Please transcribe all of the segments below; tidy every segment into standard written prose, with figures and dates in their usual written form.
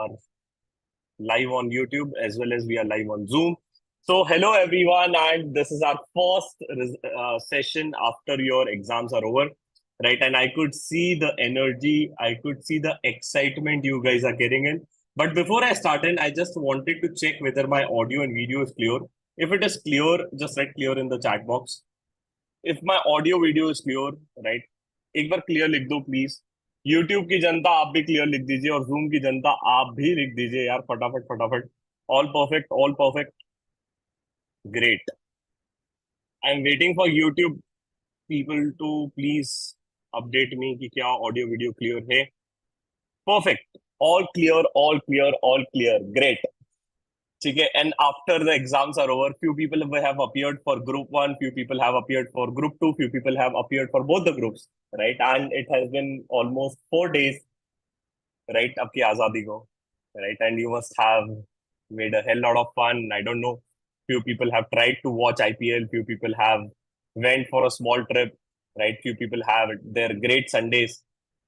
are live on YouTube as well as we are live on Zoom. So, hello everyone, and this is our first session after your exams are over, right? And I could see the energy, I could see the excitement you guys are getting in. But before I start in, I just wanted to check whether my audio and video is clear. If it is clear, just write clear in the chat box. If my audio video is clear, right? एक बार clear लिख दो please. YouTube की जनता आप भी clear लिख दीजिए और zoom की जनता आप भी लिख दीजिए यार, फटाफट फटाफट। All perfect, all perfect. Great. I am waiting for YouTube people to please update me कि क्या ऑडियो वीडियो क्लियर है। Perfect. All clear, all clear, all clear. Great. ठीक है, and after the exams are over, few people have appeared for group one, few people have appeared for group two, few people have appeared for both the groups, right? And it has been almost 4 days, right? आपकी आजादी को, right? And you must have made a hell lot of fun. I don't know. Few people have tried to watch IPL. Few people have went for a small trip, right? Few people have their great Sundays,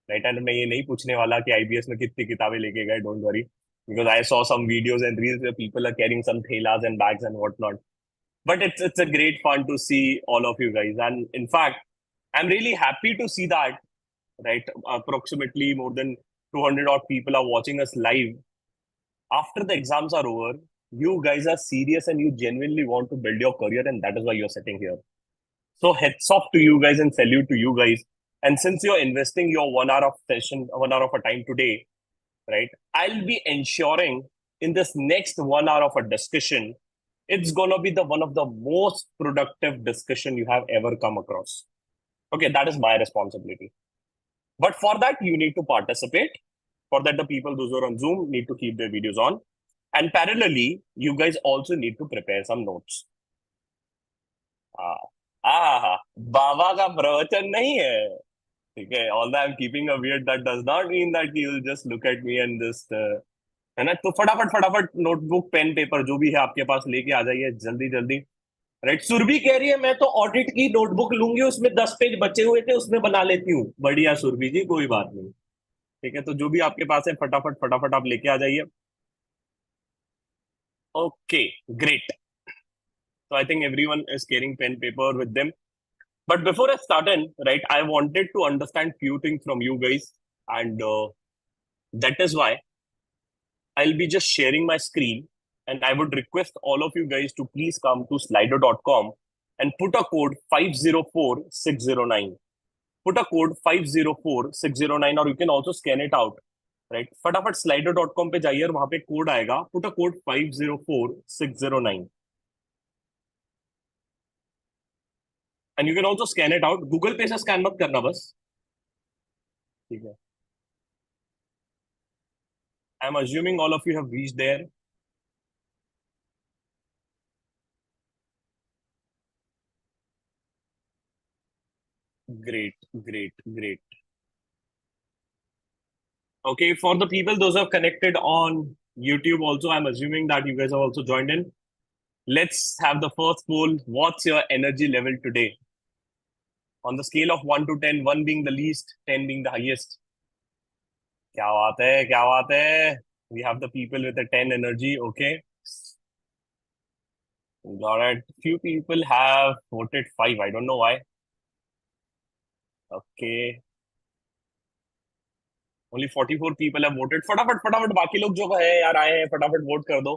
right? And मैं ये नहीं पूछने वाला कि IBS में कितनी किताबें लेके गए. Don't worry, because I saw some videos and reels where people are carrying some thelas and bags and whatnot. But it's a great fun to see all of you guys, and in fact, I'm really happy to see that, right? Approximately more than 200 odd people are watching us live. After the exams are over, you guys are serious and you genuinely want to build your career, and that is why you're sitting here. So heads off to you guys and salute to you guys. And since you're investing your 1 hour of session, 1 hour of a time today, right? I'll be ensuring in this next 1 hour of a discussion, it's gonna be the one of the most productive discussion you have ever come across. Okay, that is my responsibility. But for that, you need to participate. For that, the people those who are on Zoom need to keep their videos on. And parallelly, you guys also need to prepare some notes. बाबा का प्रवचन नहीं है, ठीक है? Although I'm keeping a beard, that does not mean that you'll just look at me and just है ना? तो फटाफट फटाफट नोटबुक पेन पेपर जो भी है आपके पास लेके आ जाइए जल्दी जल्दी, राइट? सुरभि कह रही है मैं तो ऑडिट की नोटबुक लूंगी, उसमें 10 पेज बचे हुए थे उसमें बना लेती हूँ। बढ़िया सुरभि जी, कोई बात नहीं। ठीक है, तो जो भी आपके पास है फटाफट फटाफट आप लेके आ जाइए। Okay, great. So I think everyone is carrying pen paper with them. But before I start in, right, I wanted to understand few things from you guys, and that is why I'll be just sharing my screen, and I would request all of you guys to please come to slido.com and put a code 504609. Put a code 504609, or you can also scan it out, right? फटाफट slido.com पे जाइए और वहां पे code आएगा, put a code 504609. And you can also scan it out. Google पे से scan मत करना बस, ठीक है? I'm assuming all of you have reached there. Great, great, great. Okay, for the people those who have connected on YouTube also, I'm assuming that you guys have also joined in. Let's have the first poll. What's your energy level today? On the scale of 1 to 10, 1 being the least, 10 being the highest. क्या बात है, क्या बात है? We have the people with a 10 energy, okay? Got it. Few people have voted 5. I don't know why. Okay. Only 44 people have voted. फटाफट फटाफट बाकी लोग जो है यार आए हैं, फटाफट वोट कर दो।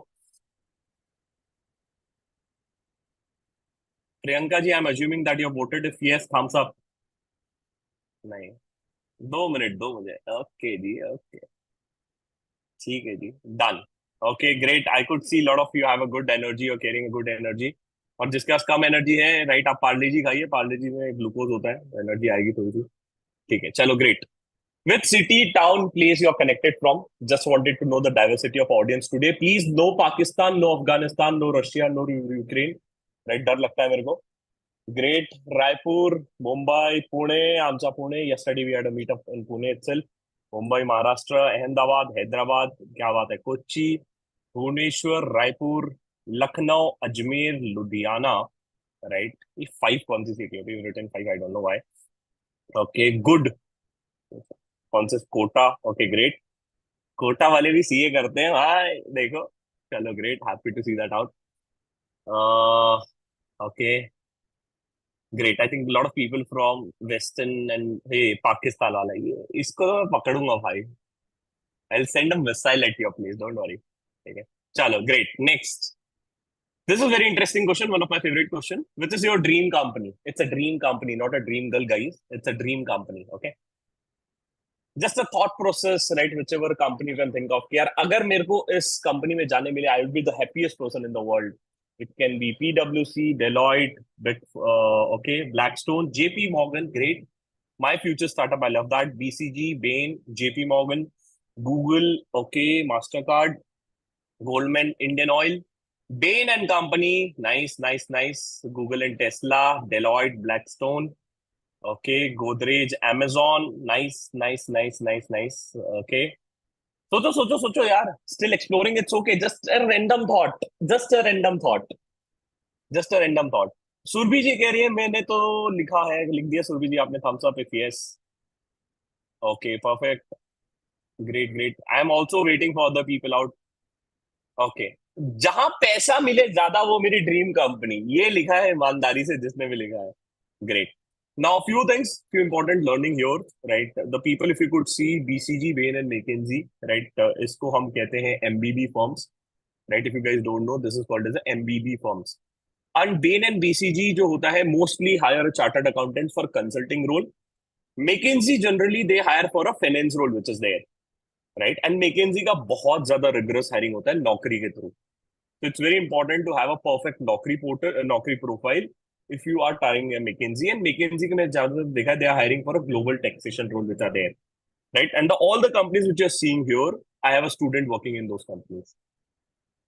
Priyanka ji, I am assuming that you voted. If yes, thumbs up. नहीं, 2 मिनट दो मुझे। ओके जी, ओके, ठीक है जी, done. Okay, great. I could see lot of you have a good energy, और कैरिंग अ गुड एनर्जी। और जिसके पास कम एनर्जी है, राइट, आप पार्ले जी खाइए, पार्ले जी में ग्लूकोज होता है, एनर्जी आएगी थोड़ी सी। ठीक है, चलो, great. Which city, town, place you're connected from? Just wanted to know the diversity of audience today. Please, no Pakistan, no Afghanistan, no Russia, no Ukraine. Right? डर लगता है मेरे को। Great. Raipur, Mumbai, Pune, आमचा Pune. Yesterday we had a meetup in Pune itself. Mumbai, Maharashtra, Ahmedabad, Hyderabad, क्या बात है, Kochi, Bhubaneswar, Raipur, Lucknow, Ajmer, Ludhiana, right? ये 5 कौन सी सिटी होती है? Written 5, I don't know why. Okay, good. कौन से? Kota, okay, great. कोटा वाले भी सीए करते हैं भाई, देखो। चलो great, happy to see that out. Okay, great. I think lot of people from western and hey Pakistan वाला ये, इसको तो मैं पकड़ूंगा भाई। I send a missile at your place, don't worry. ठीक है, चलो great, next. This is a very interesting question, one of my favorite question. Which is your dream company? It's a dream company, not a dream girl, guys. It's a dream company. Okay. Just a thought process, right? Whichever company you can think of. कि यार अगर मेरे को इस company में जाने मिले, I would be the happiest person in the world. It can be PwC, Deloitte, okay, Blackstone, JP Morgan, great. My future startup, I love that. BCG, Bain, JP Morgan, Google, okay, Mastercard, Goldman, Indian Oil, Bain and Company, nice, nice, nice. Google and Tesla, Deloitte, Blackstone, okay, Godrej, Amazon, nice, nice, nice, nice, nice. Okay. सोचो सोचो सोचो यार, still exploring, it's okay, just a random thought, just a random thought, just a random thought. Surabhi ji कह रही है मैंने तो लिखा है, लिख दिया सुरभि जी आपने, thumbs up if yes. Okay perfect, great great. I am also waiting for the people out. Okay, जहां पैसा मिले ज्यादा वो मेरी ड्रीम कंपनी, ये लिखा है ईमानदारी से जिसने भी लिखा है। Great. Now few things, few important learning here, right? The people, if you could see BCG, Bain and McKinsey, right? इसको हम कहते हैं MBB firms, right? If you guys don't know, this is called as a MBB firms. And Bain and BCG जो होता है mostly hire a chartered accountant for consulting role. McKinsey generally they hire for a finance role which is there, right? And McKinsey का बहुत ज्यादा rigorous hiring होता है नौकरी के through. So it's very important to have a perfect Naukri portal, Naukri profile if you are trying a McKinsey. And McKinsey के मैं ज्यादातर देखा है, they are hiring for a global taxation role which are there, right? And all the companies which you're seeing here, I have a student working in those companies.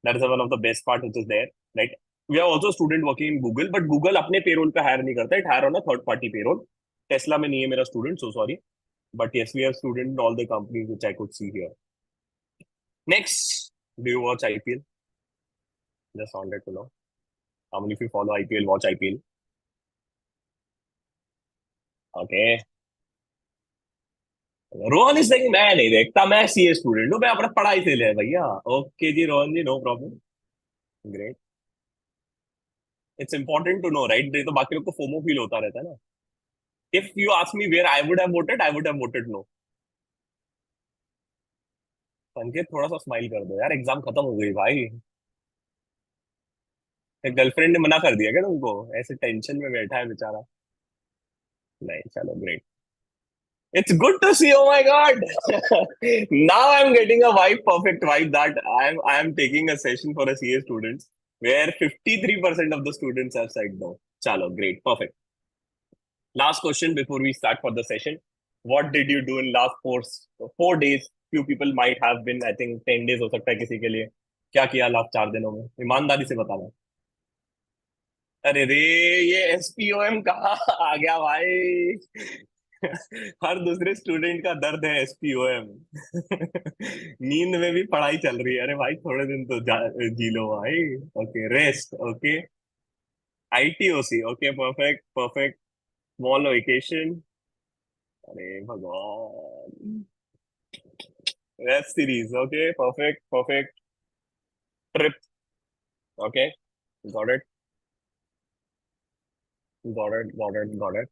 That is one of the best part which is there, right? We have also a student working in Google, but Google अपने payroll पे hire नहीं करता, it hire on a third party payroll. Tesla में नहीं है मेरा student, so sorry. But yes, we have student in all the companies which I could see here. Next, do you watch IPL? Just wanted to know. How many of you follow IPL, watch IPL? Okay. Rohan is like, मैं नहीं देखता, मैं CA student हूँ, मैं अपना पढ़ाई से ले भैया। ओके जी Rohan ji, no problem. Great. It's important to know, right? नहीं तो बाकी लोग को फोमो फील होता रहता है ना। If you ask me where I would have voted, I would have voted no. Sanket थोड़ा सा स्माइल कर दो यार, एग्जाम खत्म हो गई भाई। गर्लफ्रेंड ने मना कर दिया क्या तुमको? ऐसे टेंशन में बैठा है बेचारा। नहीं, चलो great. It's good to see. Oh my God! Now I'm getting a vibe, perfect vibe that I am taking a session for a CA students where 53% of the students have said no. Chalo, great, perfect. Last question before we start for the session. What did you do in last 4 days? Few people might have been, I think 10 days हो सकता है किसी के लिए। क्या किया last 4 दिनों में? ईमानदारी से बताना। अरे रे, ये SPOM कहाँ आ गया भाई? हर दूसरे स्टूडेंट का दर्द है SPOM। नींद में भी पढ़ाई चल रही है, अरे भाई थोड़े दिन तो जी लो भाई। Okay, rest, okay. ITOC, okay, perfect perfect. Small vacation, अरे भगवान। Web series, okay, perfect perfect. Trip, okay, got it, got it, got it, got it.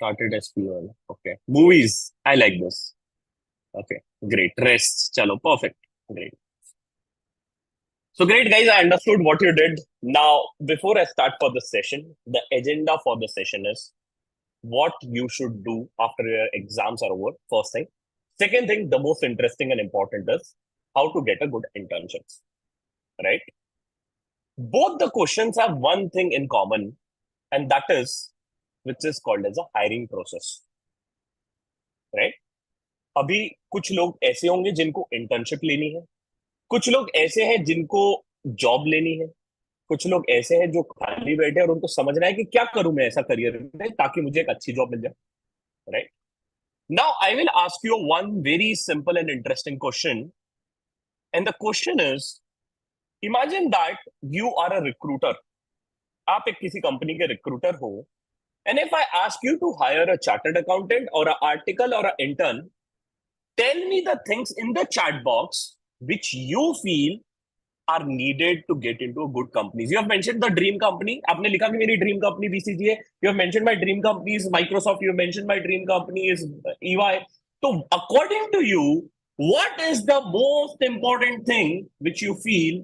Started SPOM, okay. Movies, I like this. Okay, great. Rest, chalo, perfect. Great. So great, guys. I understood what you did. Now, before I start for the session, the agenda for the session is what you should do after your exams are over. First thing. Second thing, the most interesting and important is how to get a good internship. Right? Both the questions have one thing in common, and that is which is called as a hiring process. Right? अभी कुछ लोग ऐसे होंगे जिनको internship लेनी है, कुछ लोग ऐसे हैं जिनको जॉब लेनी है, कुछ लोग ऐसे हैं जो खाली बैठे हैं और उनको समझना है कि क्या करूं मैं ऐसा करियर में ताकि मुझे एक अच्छी जॉब मिल जाए। Right? Now I will ask you one very simple and interesting question, and the question is, imagine that you are a recruiter. आप एक किसी कंपनी के रिक्रूटर हो, and if I ask you to hire a chartered accountant or a article or a intern, Tell me the things in the chat box which you feel are needed to get into a good companies. You have mentioned the dream company. आपने लिखा कि मेरी dream company BCG है. You have mentioned my dream company is Microsoft. You have mentioned my dream company is EY. So according to you, what is the most important thing which you feel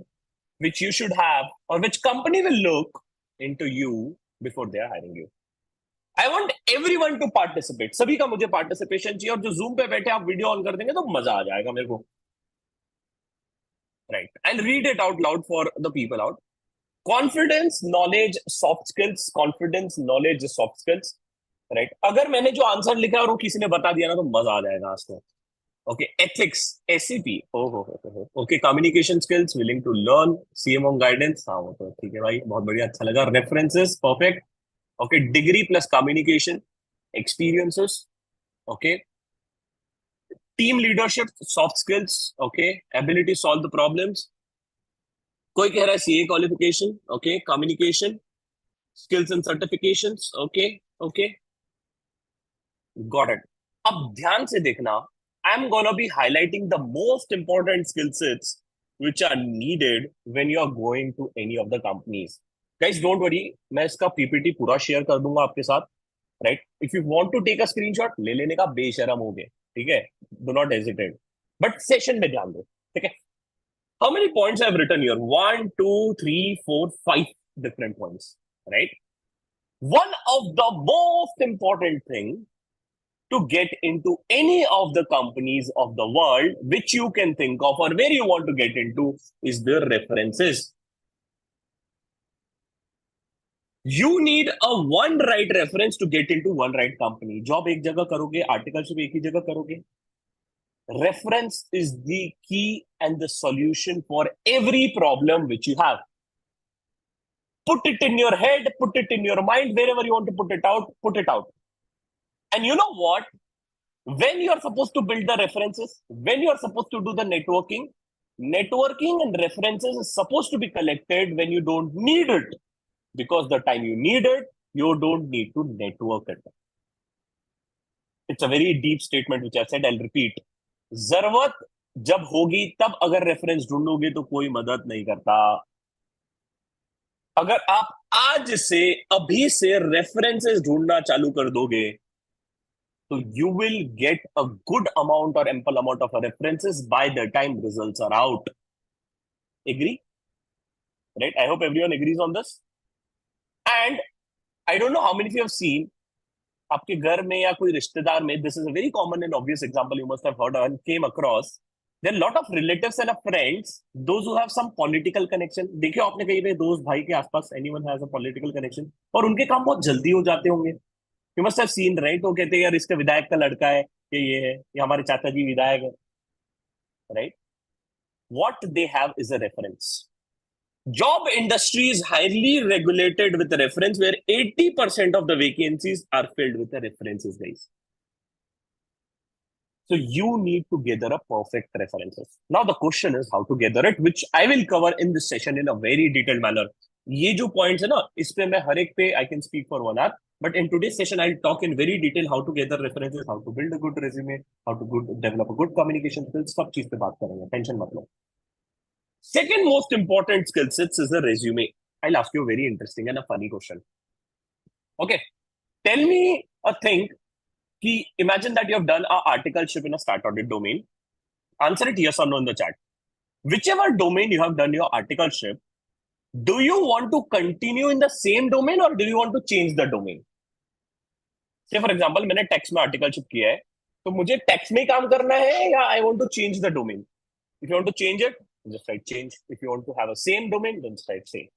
which you should have or which company will look into you before they are hiring you? I want everyone to participate. सभी का मुझे participation चाहिए और जो Zoom पे बैठे आप video on कर देंगे तो मजा आ जाएगा मेरे को. Right. I'll read it out loud for the people out. Confidence, knowledge, soft skills. Confidence, knowledge, soft skills. Right. अगर मैंने जो आंसर लिखा है और वो किसी ने बता दिया ना तो मजा आ जाएगा आज तो. Okay. Ethics, SCP. Oh. Okay. Communication skills, willing to learn. CMO guidance. हाँ वो तो ठीक है भाई, बहुत बढ़िया, अच्छा लगा. References, perfect. Okay. Degree plus communication, experiences. Okay. Team leadership, soft skills. Okay. Ability to solve the problems. कोई कह रहा है CA qualification. Okay. Communication skills and certifications. Okay. Okay. Got it. अब ध्यान से देखना. I am gonna be highlighting the most important skill sets which are needed when you are going to any of the companies. Guys, don't worry, मैं इसका PPT पूरा share कर दूंगा आपके साथ. Right. If you want to take a screenshot ले लेने का बेशरम हो गए. ठीक है. Do not hesitate. But session में ध्यान दो. ठीक है. How many points I have written here? 1, 2, 3, 4, 5 different points, right? One of the most important thing to get into any of the companies of the world, which you can think of or where you want to get into, is their references. You need a one right reference to get into one right company. Job एक जगह करोगे, articleship एक ही जगह करोगे. Reference is the key and the solution for every problem which you have. Put it in your head, put it in your mind, wherever you want to put it out, put it out. And you know what? When you are supposed to build the references, when you are supposed to do the networking and references is supposed to be collected when you don't need it. Because the time you need it, you don't need to network it. It's a very deep statement which I said, I'll repeat. जरूरत जब होगी तब अगर reference ढूंढोगे तो कोई मदद नहीं करता. अगर आप आज से अभी से रेफरेंसेस ढूंढना चालू कर दोगे तो you will get a good amount or ample amount of references by the time results are out. Agree? Right? I hope everyone agrees on this. And I don't know how many of you have seen आपके घर में या कोई रिश्तेदार में, this is a very common and obvious example you must have heard and came across. There are a lot of relatives and friends, those who have some political connection. देखियो आपने कहीं पे दोस्त भाई के आसपास anyone has a political connection और उनके काम बहुत जल्दी हो जाते होंगे. You must have seen, right? वो कहते हैं यार इसका विधायक का लड़का है, ये है, ये हमारे चाचा जी विधायक है. Right? What they have is a reference. Job industry is highly regulated with a reference where 80% of the vacancies are filled with the references, guys. So you need to gather a perfect references. Now the question is how to gather it, which I will cover in this session in a very detailed manner. ये जो points है ना, इस पे मैं हर एक पे I can speak for 1 hour. But in today's session, I'll talk in very detail how to gather references, how to build a good resume, how to develop a good communication skills. सब चीज पे बात करेंगे. Tension मत लो. Second most important skill sets is the resume. I'll ask you a very interesting and a funny question. Okay, tell me a thing. Imagine that you have done an articleship in a start audit domain. Answer it yes or no in the chat. Whichever domain you have done your articleship, do you want to continue in the same domain or do you want to change the domain? Say for example, मैंने tax में articleship किया है, तो मुझे tax में काम करना है या I want to change the domain. If you want to change it, just write change. If you want to have a same domain, then just write same.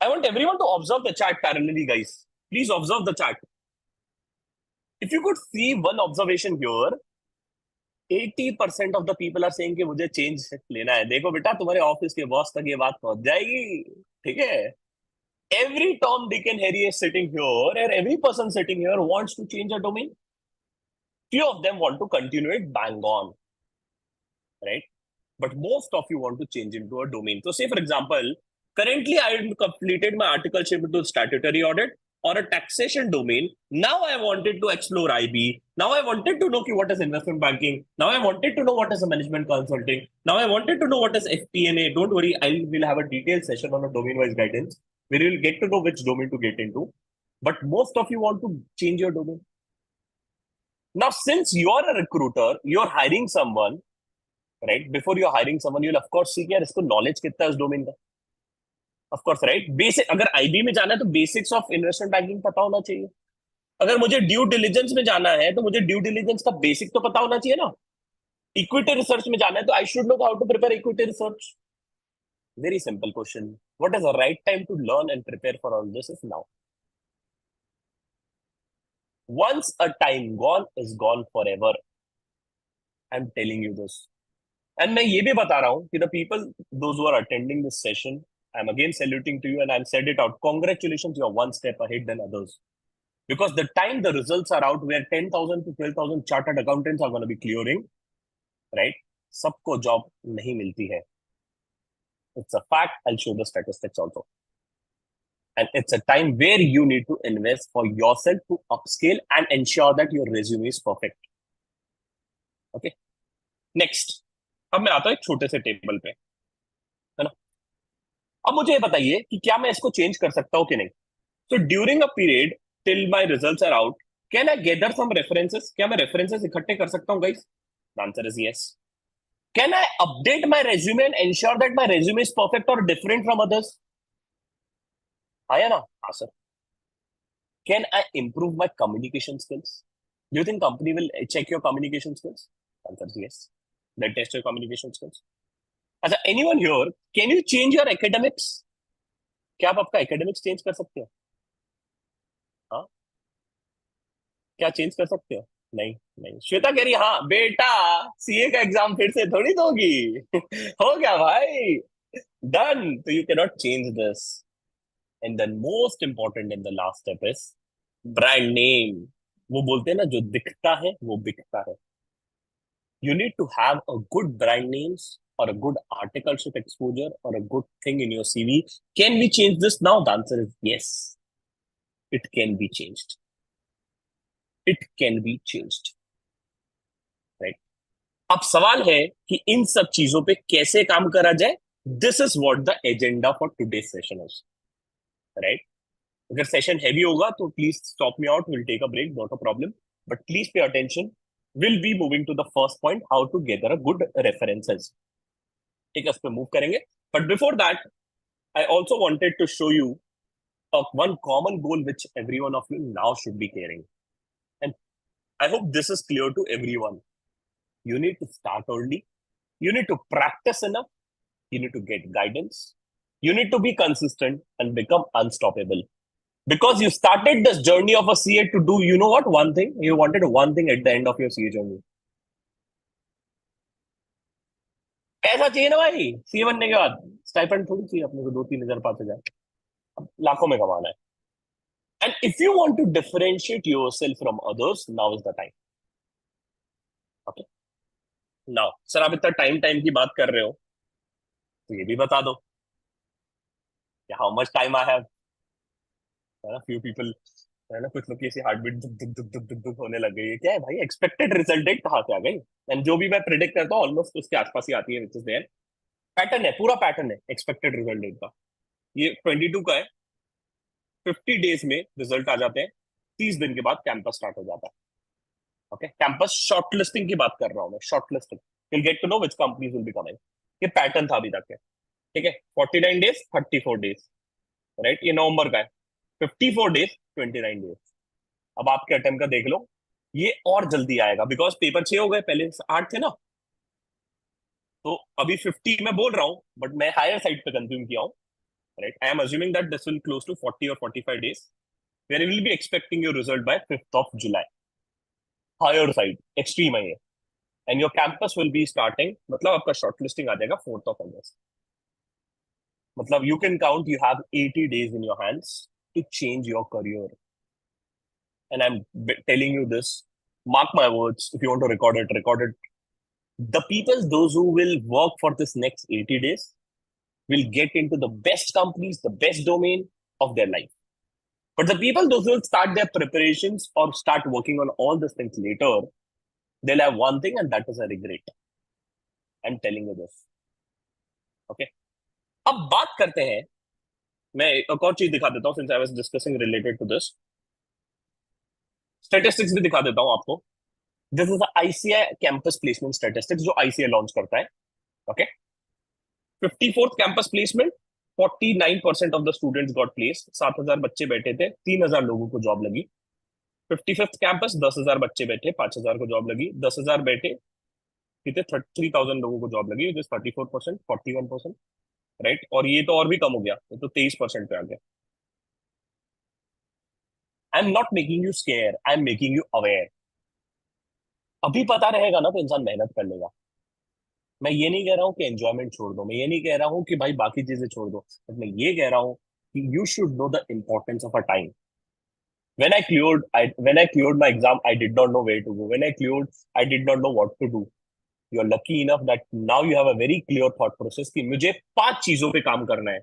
I want everyone to observe the chat parallelly, guys. Please observe the chat. If you could see one observation here, 80% of the people are saying कि मुझे change लेना है. देखो बेटा, तुम्हारे office के boss तक ये बात पहुंच जाएगी. ठीक है? Every Tom, Dick and Harry is sitting here, and every person sitting here wants to change a domain. Few of them want to continue it bang on, right? But most of you want to change into a domain. So say, for example, currently I have completed my articleship into statutory audit or a taxation domain. Now I wanted to explore IB. Now I wanted to know what is investment banking. Now I wanted to know what is a management consulting. Now I wanted to know what is FP&A. Don't worry, I will have a detailed session on a domain-wise guidance where you will get to know which domain to get into. But most of you want to change your domain. Now, since you're a recruiter, you're hiring someone, right? Before you're hiring someone, you'll of course see कि यार इसको knowledge कितना है उस domain का. Of course, right? Basic, अगर IB में जाना है तो basics of investment banking पता होना चाहिए. अगर मुझे ड्यू डिलिजेंस में जाना है तो मुझे ड्यू डिलिजेंस का बेसिक तो पता होना चाहिए ना. इक्विटी रिसर्च में जाना है तो I should know how to prepare equity research. Very simple question. What is the right time to learn and prepare for all this is now. Once a time gone is gone forever. I'm telling you this. And मैं ये भी बता रहा हूँ कि the people, those who are attending this session, I'm again saluting to you and I've said it out. Congratulations, you're one step ahead than others. Because the time the results are out, where 10,000 to 12,000 chartered accountants are going to be clearing, right? सबको job नहीं मिलती है. It's a fact. I'll show the statistics also. And it's a time where you need to invest for yourself to upscale and ensure that your resume is perfect. Okay. Next. अब मैं आता हूँ एक छोटे से टेबल पे, है ना. अब मुझे ये बताइए कि क्या मैं इसको चेंज कर सकता हूँ कि नहीं. So during a period till my results are out, can I gather some references? क्या मैं references इकट्ठे कर सकता हूँ, guys? The answer is yes. Can I update my resume and ensure that my resume is perfect or different from others? हाँ या ना? हाँ sir. Can I improve my communication skills? Do you think company will check your communication skills? Answer is yes. They test your communication skills. अच्छा, anyone here, can you change your academics? क्या आप आपका academics change कर सकते हो? हाँ, क्या change कर सकते हो? नहीं नहीं. श्वेता कह रही है हाँ बेटा, सीए का एग्जाम फिर से थोड़ी दोगी. हो गया भाई, डन. तो you can not change this. And then most important in the last step is brand name. वो बोलते हैं ना, जो दिखता है वो बिकता है. You need to have a good brand names or a good articleship exposure or a good thing in your CV. Can we change this now? The answer is yes. It can be changed. It can be changed. Right? अब सवाल है कि इन सब चीजों पे कैसे काम करा जाए. This is what the agenda for today's session is. Right? अगर सेशन हैवी होगा तो please stop me out. Will take a break, not a problem. But please pay attention. We'll be moving to the first point, how to gather a good references. ठीक है, उस पर move करेंगे. But before that, I also wanted to show you one common goal which every one of you now should be carrying. And I hope this is clear to everyone. You need to start early. You need to practice enough. You need to get guidance. You need to be consistent and become unstoppable. Because you started this journey of a CA to do, you know what, one thing? You wanted one thing at the end of your CA journey. ऐसा चाहिए ना भाई, CA बनने के बाद stipend थोड़ी चाहिए अपने को 2-3 हजार 5 हजार. अब लाखों में कमाना है. And if you want to differentiate yourself from others, now is the time. Okay. Now sir, आप इतना टाइम टाइम की बात कर रहे हो तो ये भी बता दो how much time I have. Few people, है ना, कुछ लोग की ऐसी हार्ट बीट दुक दुक दुक दुक दुक दुक होने लग गई है. क्या है भाई, एक्सपेक्टेड रिजल्ट डेट कहाँ से आ गई. एंड जो भी मैं प्रिडिक्ट करता हूँ ऑलमोस्ट उसके आसपास ही आती है, विच इज देयर. पैटर्न है, पूरा पैटर्न है एक्सपेक्टेड रिजल्ट डेट का. ये 22 का है. 50 डेज में रिजल्ट आ जाते हैं. 30 दिन के बाद कैंपस स्टार्ट हो जाता है. ओके, कैंपस शॉर्टलिस्टिंग की बात कर रहा हूँ मैं. Shortlisting, will get to know which companies will be coming. ये पैटर्न था अभी तक है. ठीक है, 49 डेज, 34 डेज, राइट. ये नवंबर का है. 54 डेज, 29 डेज. अब आपके अटेम्प्ट का देख लो, ये और जल्दी आएगा बिकॉज पेपर 6 हो गए, पहले 8 थे ना. तो अभी 50 मैं बोल रहा हूँ, बट मैं हायर साइड पे कंज्यूम किया हूँ. Right, I am assuming that this will close to 40 or 45 days, where you will be expecting your result by 5th of July. Higher side, extreme है ये. And your campus will be starting, मतलब आपका shortlisting आ जाएगा 4th of August. मतलब you can count, you have 80 days in your hands to change your career. And I'm telling you this, mark my words, if you want to record it, record it. The people, those who will work for this next 80 days, will get into the best companies, the best domain of their life. But the people those will start their preparations or start working on all these things later, they'll have one thing, and that is a regret. I'm telling you this. Okay. अब बात करते हैं, मैं एक और चीज दिखा देता हूँ, since I was discussing related to this, statistics भी दिखा देता हूँ आपको. This is ICI campus placement statistics जो आईसीआई लॉन्च करता है. Okay. 54th campus placement, 49% of the students got placed. 7,000 बच्चे बैठे थे, 3,000 लोगों को जॉब लगी. 55th कैंपस, 10,000 बच्चे बैठे, 5,000 को जॉब लगी. 10,000 बैठे, कितने 3,000 लोगों को जॉब लगी. 34%, 41%. राइट. और ये तो और भी कम हो गया, ये तो 23% पे आ गया. I am not making you square, I am making you aware. अभी पता रहेगा ना तो इंसान मेहनत कर लेगा. मैं ये नहीं कह रहा हूँ कि एंजॉयमेंट छोड़ दो, मैं ये नहीं कह रहा हूँ कि भाई बाकी चीजें छोड़ दो, बट मैं ये कह रहा हूँ कि you should know the importance of a time. When I cleared my exam, I did not know where to go. When I cleared, I did not know what to do. You are lucky enough that now you have a very clear thought process कि मुझे 5 चीजों पे काम करना है.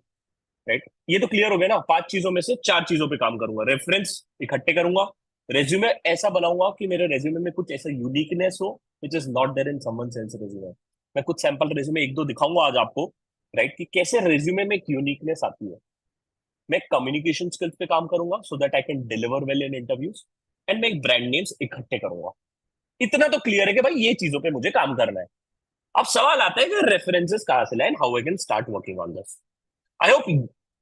Right. ये तो clear हो गया ना. 5 चीजों में से 4 चीजों पे काम करूंगा. रेफरेंस इकट्ठे करूंगा. रेज्यूमे ऐसा बनाऊंगा कि मेरे रेज्यूमे में कुछ ऐसा यूनिकनेस हो which is not there in someone else resume. मैं कुछ सैंपल रेज्यूमे एक दो दिखाऊंगा आज आपको. राइट. कि कैसे रेज्यूमे में एक यूनिकनेस आती है. मैं कम्युनिकेशन स्किल्स पे काम करूंगा सो that I can deliver well in interviews. And मैं ब्रांड नेम्स इकट्ठे करूंगा. इतना तो क्लियर है कि भाई ये चीजों पे मुझे काम करना है. अब सवाल आता है कि रेफरेंसेस कहाँ से लाएं, how I can start working on this. I hope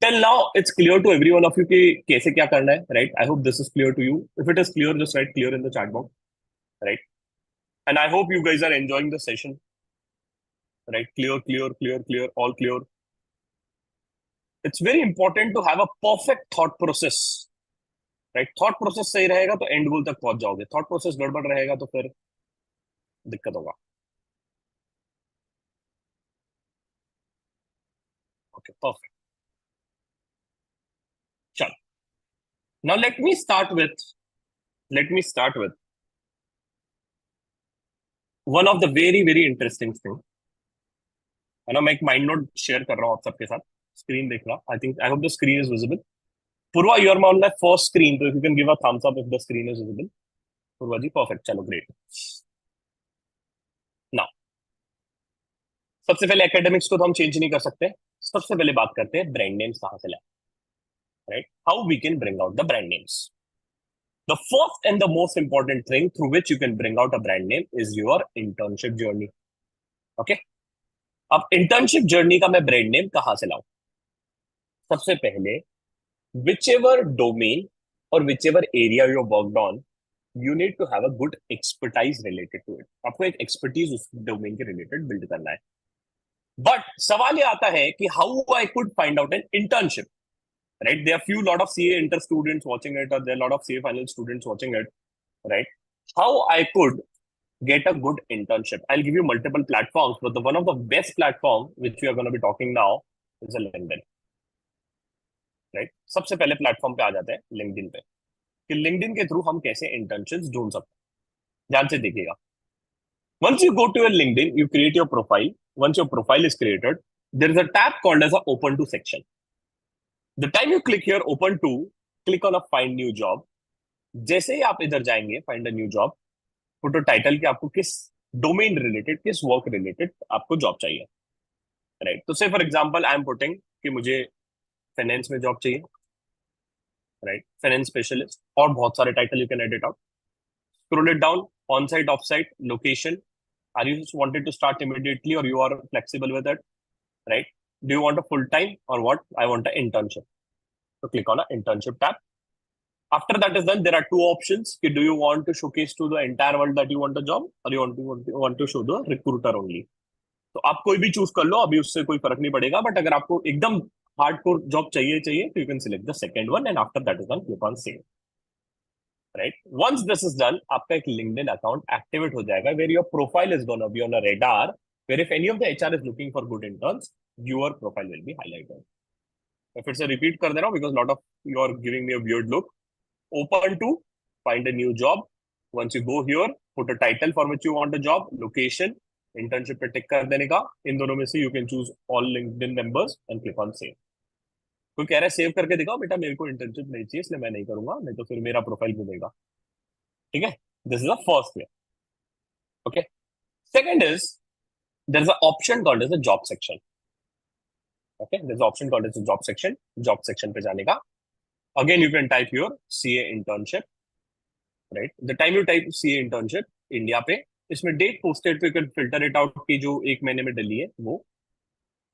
till now it's clear to every one of you कि कैसे क्या करना है. Right. I hope this is clear to you. If it is clear, just write clear in the chat box. Right. And I hope you guys are enjoying the session. Right. Clear clear clear clear, all clear. It's very important to have a perfect thought process. Right. Thought process सही रहेगा तो and गोल तक पहुंच जाओगे. Thought process गड़बड़ रहेगा तो फिर दिक्कत होगा. ओके. परफेक्ट. चलो. Now let me start with one of the very very interesting thing. है ना. मैं एक माइंड नोट शेयर कर रहा हूँ आप सबके साथ. स्क्रीन देख रहा. I hope the screen is visible. Purva, you are on my first screen, तो if you can give a thumbs up if the screen is visible. Purva ji, perfect. चलो, ग्रेट. ना, सबसे पहले एकेडमिक्स को तो हम चेंज नहीं कर सकते. सबसे पहले बात करते हैं ब्रांड नेम्स कहाँ से लाए. Right. How we can bring out the brand names. The first and the most important thing through which you can bring out a brand name is your internship journey. Okay. अब internship journey का मैं brand name कहाँ से लाऊं? सबसे पहले whichever domain or whichever area you worked on, you need to have a good expertise related to it. आपको एक expertise उस domain के related build करना है. But सवाल ये आता है कि how I could find out an internship. Right? There are few lot of CA inter students watching it, or there are a lot of CA final students watching it. Right? How I could get a good internship. I'll give you multiple platforms, but one of the best platform which we are going to be talking now is a LinkedIn. Right? सबसे पहले platform पे आ जाते हैं LinkedIn पे, कि LinkedIn के through हम कैसे इंटर्नशिप्स ढूंढ सकते हैं. ध्यान से देखिएगा. Once you go to your LinkedIn, you create your profile. Once your profile is created, there is a tab called as a open to section. The time you click here open to, click on a find new job. जैसे ही आप इधर जाएंगे find a new job, photo title के आपको किस domain related, किस work related आपको job चाहिए. राइट. तो से for example I am putting कि मुझे फाइनेंस में जॉब चाहिए. राइट. फाइनेंस स्पेशलिस्ट, और बहुत सारे title you can edit out. Scroll it down. On site, off site, location. Are you wanted to start immediately और you are flexible with it. Right. Do you want a full time और what? I want a internship. So click on a internship tab. After that is done, there are two options. Do you want to showcase to the entire world that you want a job, or you want to show the recruiter only? तो आप कोई भी choose कर लो, अभी उससे कोई फर्क नहीं पड़ेगा. बट अगर आपको एकदम हार्डकोर जॉब चाहिए तो you can select the second one, and after that is done click on save. Right. Once this is done, आपका एक लिंक्डइन अकाउंट एक्टिवेट हो जाएगा, where your profile is gonna be on a radar, where if any of the HR is looking for good interns, your profile will be highlighted. फिर से repeat कर दे रहा हूँ because lot of you are giving me a weird look. Open to, find a new job. Once you go here, put a title for which you want a job, location, internship पे टिक कर देने का. इन दोनों में से you can choose all LinkedIn members and click on save. कोई कह रहा है सेव करके दिखाओ बेटा, मेरे को इंटर्नशिप नहीं चाहिए इसलिए मैं नहीं करूंगा, नहीं तो फिर मेरा प्रोफाइल भी देगा। ठीक है, this is the first way. Okay, second is there is a option called as a job section. Okay, there is option called as a job section. Job section पे जाने का, again you can type your CA internship, right? The time you type CA internship India पे, इसमें date posted पे you can filter it out की जो एक महीने में डली है वो,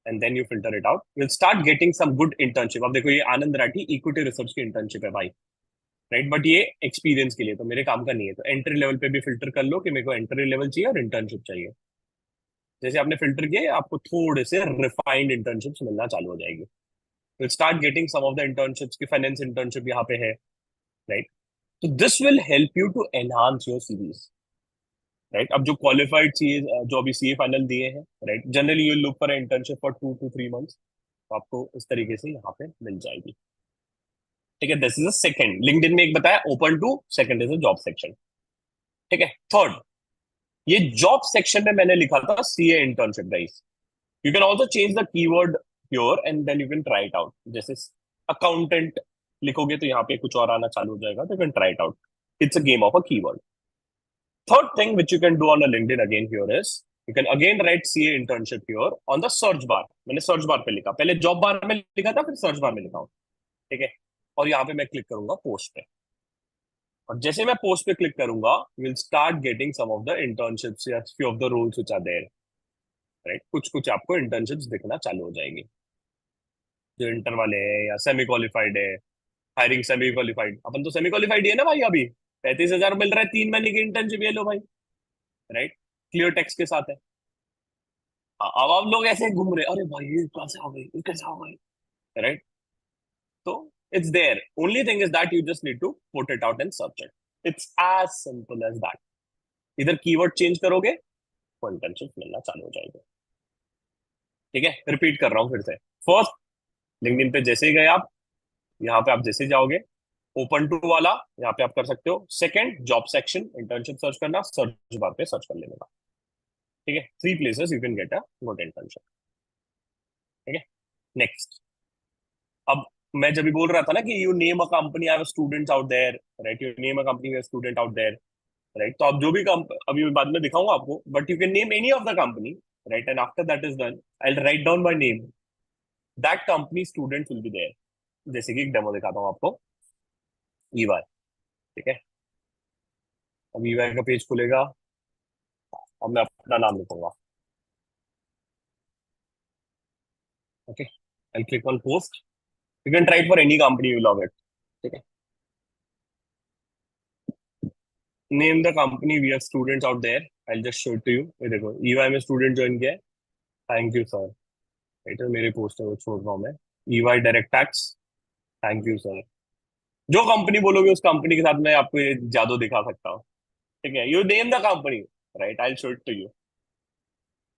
and then you filter it out, will start getting some good internship. अब देखो ये आनंद राठी इक्विटी रिसर्च की इंटर्नशिप है भाई, राइट? बट ये एक्सपीरियंस के लिए, तो मेरे काम का नहीं है। तो एंट्री लेवल पे भी फिल्टर कर लो कि मेरे को एंट्री लेवल चाहिए और इंटर्नशिप चाहिए। जैसे आपने फिल्टर किया, आपको थोड़े से रिफाइंड इंटर्नशिप्स मिलना चालू हो जाएगी। Will start getting some of the internships की फाइनेंस इंटर्नशिप यहाँ पे है, राइट? तो this will help you to enhance your series, right? अब जो क्वालिफाइड सीए जो अभी सीए फाइनल दिए हैं, right, generally you look for internship for 2 to 3 months, तो आपको इस तरीके से यहाँ पे मिल जाएगी। ठीक है, this is a second. LinkedIn में एक बताया open to, second is a job section. ठीक है, थर्ड, ये जॉब सेक्शन में मैंने लिखा था CA internship guys. You can also change the keyword pure and then you can try it out. जैसे अकाउंटेंट लिखोगे तो यहाँ पे कुछ और आना चालू हो जाएगा, तो you can try it out. It's a game of a keyword. Third thing which you can do on a LinkedIn again here is you can again write CA internship here on the search bar. मैंने search bar पे लिखा, पहले job बार में लिखा था, फिर search bar में लिखा हूँ। ठीक है, और यहाँ पे मैं क्लिक करूंगा पोस्ट पे, और जैसे मैं पोस्ट पे क्लिक करूंगा will start getting some of the internships या few of the roles which are there, right? कुछ कुछ आपको इंटर्नशिप्स दिखना चालू हो जाएंगी, जो इंटर वाले हैं या सेमी क्वालिफाइड है। हायरिंग सेमी क्वालिफाइड, अपन तो सेमी क्वालिफाइड ही है ना भाई। अभी 35,000 मिल रहा है 3 महीने की इंटर्नशिप, ये लो भाई, राइट? क्लियर टेक्स्ट के साथ है। अब आप लोग ऐसे घूम रहे, अरे भाई ये कहाँ से आ गई, ये कैसे आ गई, राइट? तो it's there, only thing is that you just need to put it out and search it. It's as simple as that. इधर कीवर्ड चेंज करोगे तो इंटर्नशिप मिलना चालू हो जाएगा। ठीक है, रिपीट कर रहा हूँ फिर से। फर्स्ट, लिंक्डइन पे जैसे ही गए आप, यहाँ पे आप जैसे ही जाओगे ओपन टू वाला, यहाँ पे आप कर सकते हो। Second, job section, internship search करना, सर्च बार पे सर्च कर लेने का। ठीक है, 3 places you can get a good internship. ठीक है, नेक्स्ट। अब मैं जब भी बोल रहा था ना कि you name a company, I have students out there, right? You name a company, have student out there, right? तो आप जो भी अभी मैं बाद में दिखाऊंगा आपको, but you can name any of the company, right? And after that is done, I will write down my name, that company student will be there. जैसे कि एक डेमो दिखाता हूँ आपको, ईवाई। ठीक है, अब ईवाई का पेज खुलेगा, अब मैं अपना नाम लिखूंगा। Okay, I click on post, you can try for any company, you love it. ठीक है, name the company, we have students out there, I just show to you. ये देखो, ईवाई में स्टूडेंट ज्वाइन किया है, थैंक यू सर। राइट, मेरे post है वो छोड़ रहा हूँ मैं। EY direct tax, thank you sir. जो कंपनी बोलोगे उस कंपनी के साथ मैं आपको ये जादू दिखा सकता हूँ। ठीक है, you name the company, right, I show it to you.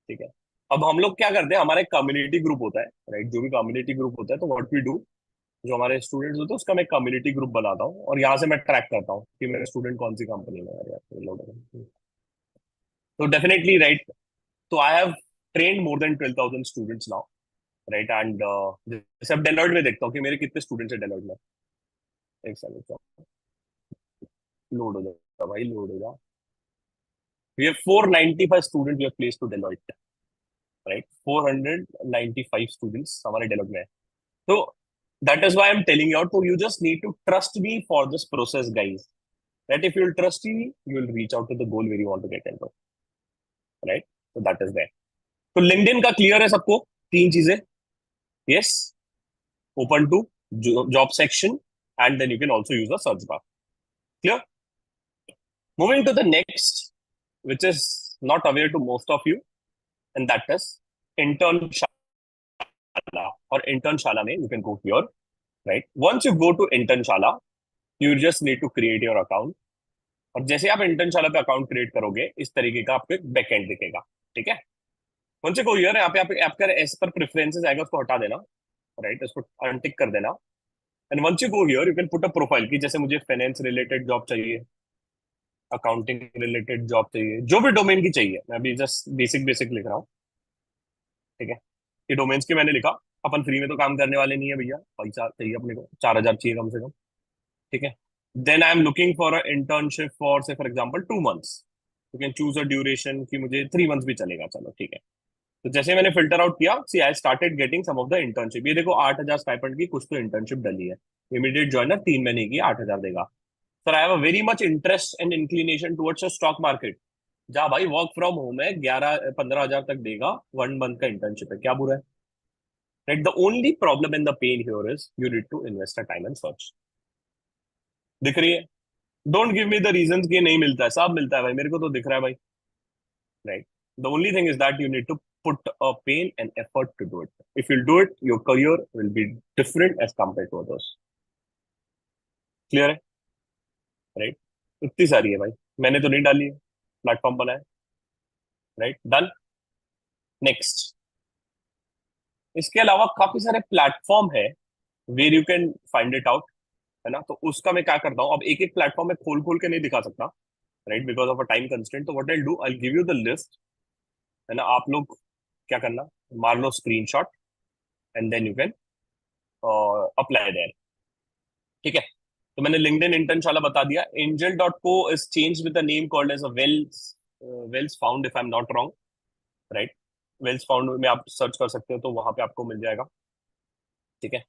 ठीक है, अब हम लोग क्या करते हैं, हमारा एक कम्युनिटी ग्रुप होता है, राइट? जो भी कम्युनिटी ग्रुप होता है, तो व्हाट वी डू, जो हमारे स्टूडेंट्स होते हैं उसका मैं कम्युनिटी ग्रुप बनाता हूँ, और यहाँ से मैं ट्रैक करता हूँ कि मेरे स्टूडेंट कौन सी कंपनी में है यार, लोग। तो डेफिनेटली, राइट, तो I have train more than 12,000 students now, right? And जैसे अब डेलॉइट में देखता हूँ कि मेरे कितने स्टूडेंट्स है डेलॉइट में। एक सेकंड, लोड हो जाएगा भाई, लोड हो जाएगा। We have 495 students we have placed to Deloitte, right? 495 students हमारे Deloitte में है। तो that is why I'm telling you out. So you just need to trust me for this process, guys. That if you'll trust me, you will reach out to the goal where you want to get into, right? So that is there. तो LinkedIn का clear है सबको, 3 चीजें? Yes, open to job section, and then you can also use the search bar. Clear? Moving to the next, which is not aware to most of you, and that is internship or internship में you can go here, right? Once you go to internship, you just need to create your account. और जैसे आप internship पे account create करोगे, इस तरीके का आपको एक बैकएंड दिखेगा। ठीक है, once you go here, यहाँ पे आप आपका एज पर प्रेफरेंसेस आएगा, उसको हटा देना, राइट? उसको अनटिक कर देना। And once you go here, you can put a profile की, जैसे मुझे फाइनेंस रिलेटेड जॉब चाहिए, अकाउंटिंग रिलेटेड जॉब चाहिए, जो भी डोमेन की चाहिए, मैं अभी जस्ट बेसिक बेसिक लिख रहा हूँ। ठीक है, ये डोमेन्स की मैंने लिखा। अपन फ्री में तो काम करने वाले नहीं है भैया, पैसा चाहिए अपने को, 4,000 चाहिए कम से कम। ठीक है। Then I am looking for a internship for say for example 2 months. You can choose a duration की मुझे 3 मंथ्स भी चलेगा, चलो ठीक है। तो जैसे मैंने फिल्टर आउट किया, see I started getting some of the internship. ये देखो 8,000 स्टाइपेंड की कुछ तो इंटर्नशिप डली है। इमीडिएट ज्वाइनर 3 महीने की 8,000 देगा। Sir I have a very much interest and inclination towards a stock market. जहाँ भाई वर्क फ्रॉम होम है, 11-15 हजार तक देगा, 1 मंथ का इंटर्नशिप है, क्या बुरा है? Right, the only problem in the pain here is you need to invest a time and search. दिख रही है? Don't give me the reasons कि नहीं मिलता है, सब मिलता है भाई, मेरे को तो दिख रहा है भाई। Right, the only thing is that you need to put a pain and effort to do it. If you'll do it, your career will be different as compared to others. Clear है? Right, इतनी सारी है भाई, मैंने तो नहीं डाली है, प्लेटफॉर्म बनाया। Right, done. नेक्स्ट, इसके अलावा काफी सारे प्लेटफॉर्म है where you can find it out, है ना। तो उसका मैं क्या करता हूँ, अब एक एक प्लेटफॉर्म में खोल खोल के नहीं दिखा सकता, right, because of a time constraint. तो what I do, I give you the list, है ना। आप लोग क्या करना, मार लो screenshot and then you can apply there. ठीक है। तो मैंने लिंक्डइन इंटर्नशाला बता दिया। angel.co is changed with a name called as a wells found if I'm not wrong, right. Wellfound में आप सर्च कर सकते हो, तो वहां पे आपको मिल जाएगा। ठीक है।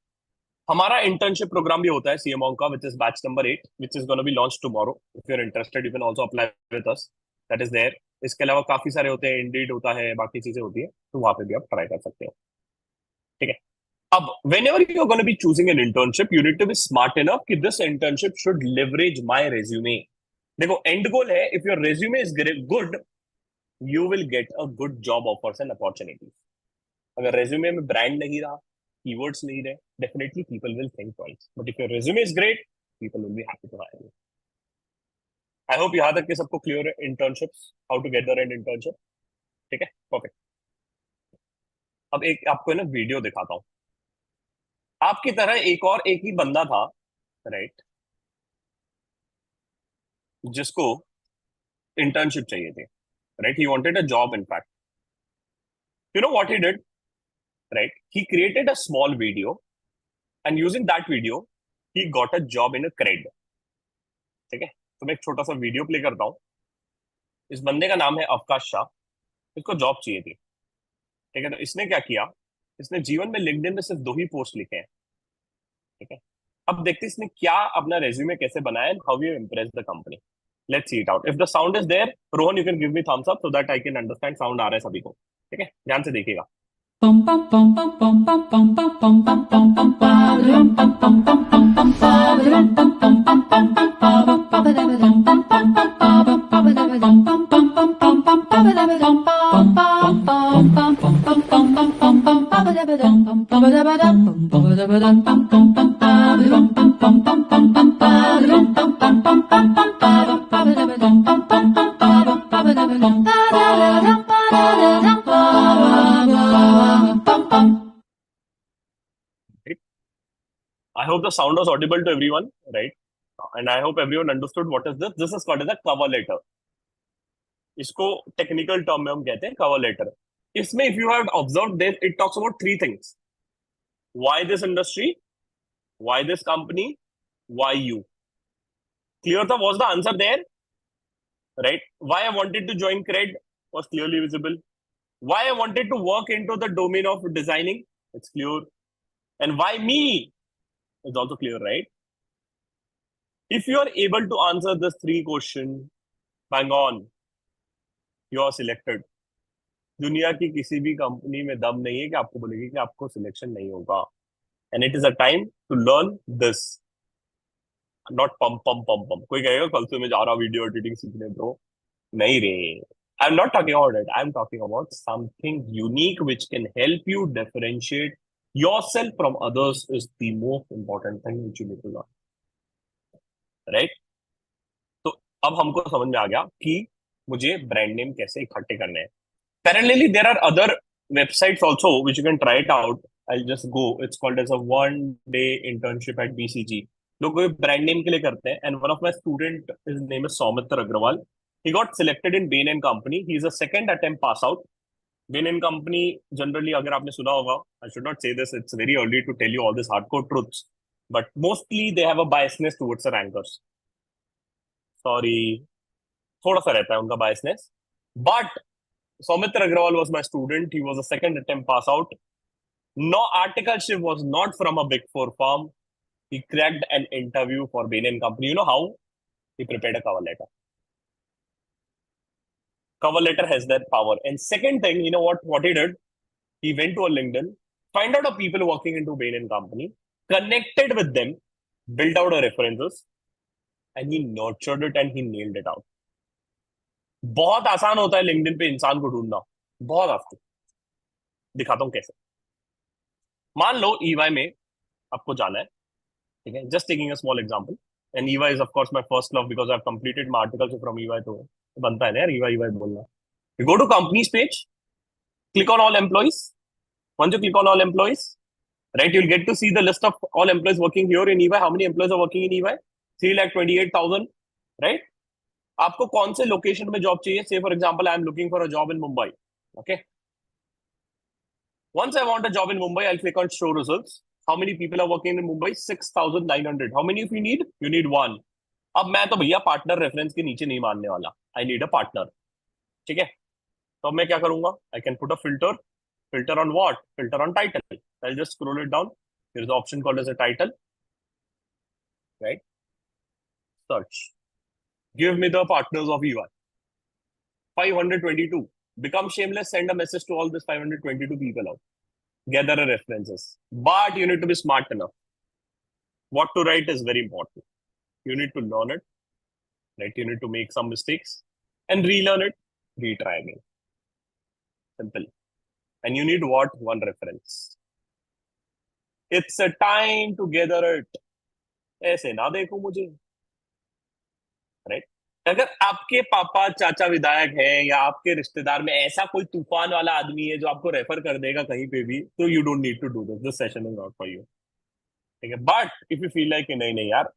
हमारा इंटर्नशिप प्रोग्राम भी होता है सीएमओ का, which is batch number 8, which is gonna be launch tomorrow. If you are interested you can also apply with us, that is there. इसके अलावा काफी सारे होते हैं, इंडीड होता है, बाकी चीजें होती है, तो वहां पे भी आप ट्राई कर सकते हो। ठीक है। अब whenever you are going to be choosing an internship, you need to be smart enough कि this internship should leverage my resume. देखो एंड गोल है, if your resume is good, you will get a good job offers and opportunities. अगर resume में brand नहीं रहा, keywords नहीं रहे, definitely people will think twice. But if your resume is great, people will be happy to hire you. I hope यहाँ तक के सबको clear है internships, how to get there an internship. ठीक है, perfect. अब एक आपको है ना वीडियो दिखाता हूँ। आपकी तरह एक ही बंदा था, राइट, जिसको इंटर्नशिप चाहिए थी, right. He wanted a job in fact. You know what he did, right, he created a small video and using that video he got a job in a CRED. ठीक है। तो मैं एक छोटा सा वीडियो प्ले करता हूँ। इस बंदे का नाम है अवकाश शाह। इसको जॉब चाहिए थी। ठीक है। तो इसने क्या किया, इसने जीवन में लिंक्डइन में सिर्फ 2 ही पोस्ट लिखे हैं। ठीक है। अब देखते हैं इसने क्या अपना रेज्यूमे कैसे बनाया and how you impress the company. Let's see it out. If the sound is there, Rohan you can give me thumbs up so that I can understand sound आ रहा है सभी को। ठीक है, ध्यान से देखिएगा। I hope the sound was audible to everyone, right? And I hope everyone understood what is this. This is called as a cover letter. इसको टेक्निकल टर्म में हम कहते हैं कवर लेटर। इसमें if you have observe this, it talks about 3 things: why this industry, why this company, why you. Clear था? Was the answer there? Right, why I wanted to join CRED was clearly visible. Why I wanted to work into the domain of designing, it's clear. And why me, it's also clear, right? If you are able to answer this 3 question, bang on, you are selected. दुनिया की किसी भी company में दम नहीं है कि आपको बोलेगी कि आपको सिलेक्शन नहीं होगा। And it is a time to learn this, not पम पम पम पम। कोई कहेगा कल से मैं जा रहा वीडियो एडिटिंग सीखने, ब्रो, नहीं रे। I am not talking about it, I am talking about something unique which can help you differentiate yourself from others is the most important thing which you need to learn, right? तो अब हमको समझ में आ गया कि मुझे brand name कैसे इकट्ठे करने हैं। Parallelly, there are other websites also which you can try it out. I'll just go. It's called as a 1 day internship at BCG. लोग ब्रांड नेम के लिए करते हैं, and one of my student, his name is Soumitra Agrawal. He got selected in Bain and Company. He is a second attempt pass out. Been in company generally, अगर आपने सुना होगा, I should not say this, it's very early to tell you all this hardcore truths, but mostly they have a biasness towards the rankers. Sorry, थोड़ा सा रहता है उनका biasness. But Soumitra Agrawal was my student. He was a second attempt pass out. No articleship was not from a big four firm. He cracked an interview for Bain and Company. You know how? He prepared a cover letter. Cover letter has that power. And second thing, you know what he did? He went to a LinkedIn, find out the people working into Bain and Company, connected with them, built out a references, and he nurtured it and he nailed it out. बहुत आसान होता है LinkedIn पे इंसान को ढूंढना, बहुत आसान. दिखाता हूँ कैसे. मान लो ईवाई में आपको जाना है, ठीक है, just taking a small example. And EY is of course my first love because I have completed my article from EY. तो बनता है ना यार ईवाई ईवाई बोलना. You go to companies page, click on all employees. Once you click on all employees, right, you'll get to see the list of all employees working here in EY. How many employees are working in EY? 3,28,000, right? आपको कौन से location में job चाहिए? Say for example, I am looking for a job in Mumbai. Okay. Once I want a job in Mumbai, I'll click on show results. How many people are working in Mumbai? 6,900. How many if you need? You need one. अब मैं तो भैया partner reference के नीचे नहीं मानने वाला. I need a partner. ठीक है, तो अब मैं क्या करूंगा? I can put a filter. Filter on what? Filter on title. I'll just scroll it down. There's the option called as a title, right? Search. Give me the partners of EY. 522. Become shameless. Send a message to all this 522 people out. Gather references. But you need to be smart enough. What to write is very important. You need to learn it, right? You need to make some mistakes and relearn it, retry again. Simple. And you need what? One reference. It's a time to gather it. ऐसे ना देखो मुझे, right? अगर आपके पापा चाचा विधायक हैं या आपके रिश्तेदार में ऐसा कोई तूफान वाला आदमी है जो आपको रेफर कर देगा कहीं पे भी, तो you don't need to do this session is not for you. ठीक है, but if you feel like नहीं नहीं यार,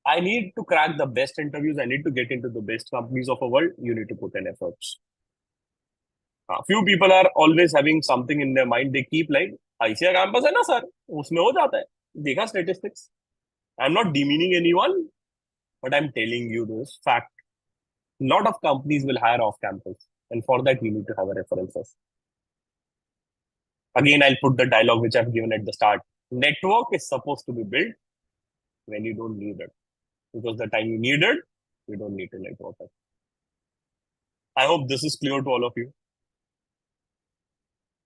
I need to crack the best interviews, I need to get into the best companies of the world, you need to put in efforts. Few people are always having something in their mind, they keep like ICI campus है ना sir, उसमें हो जाता है. देखा statistics. I'm not demeaning anyone, but I'm telling you this fact. Lot of companies will hire off campus, and for that you need to have a references. Again, I'll put the dialogue which I've given at the start. Network is supposed to be built when you don't need it, because the time you need it, you don't need to network it. I hope this is clear to all of you.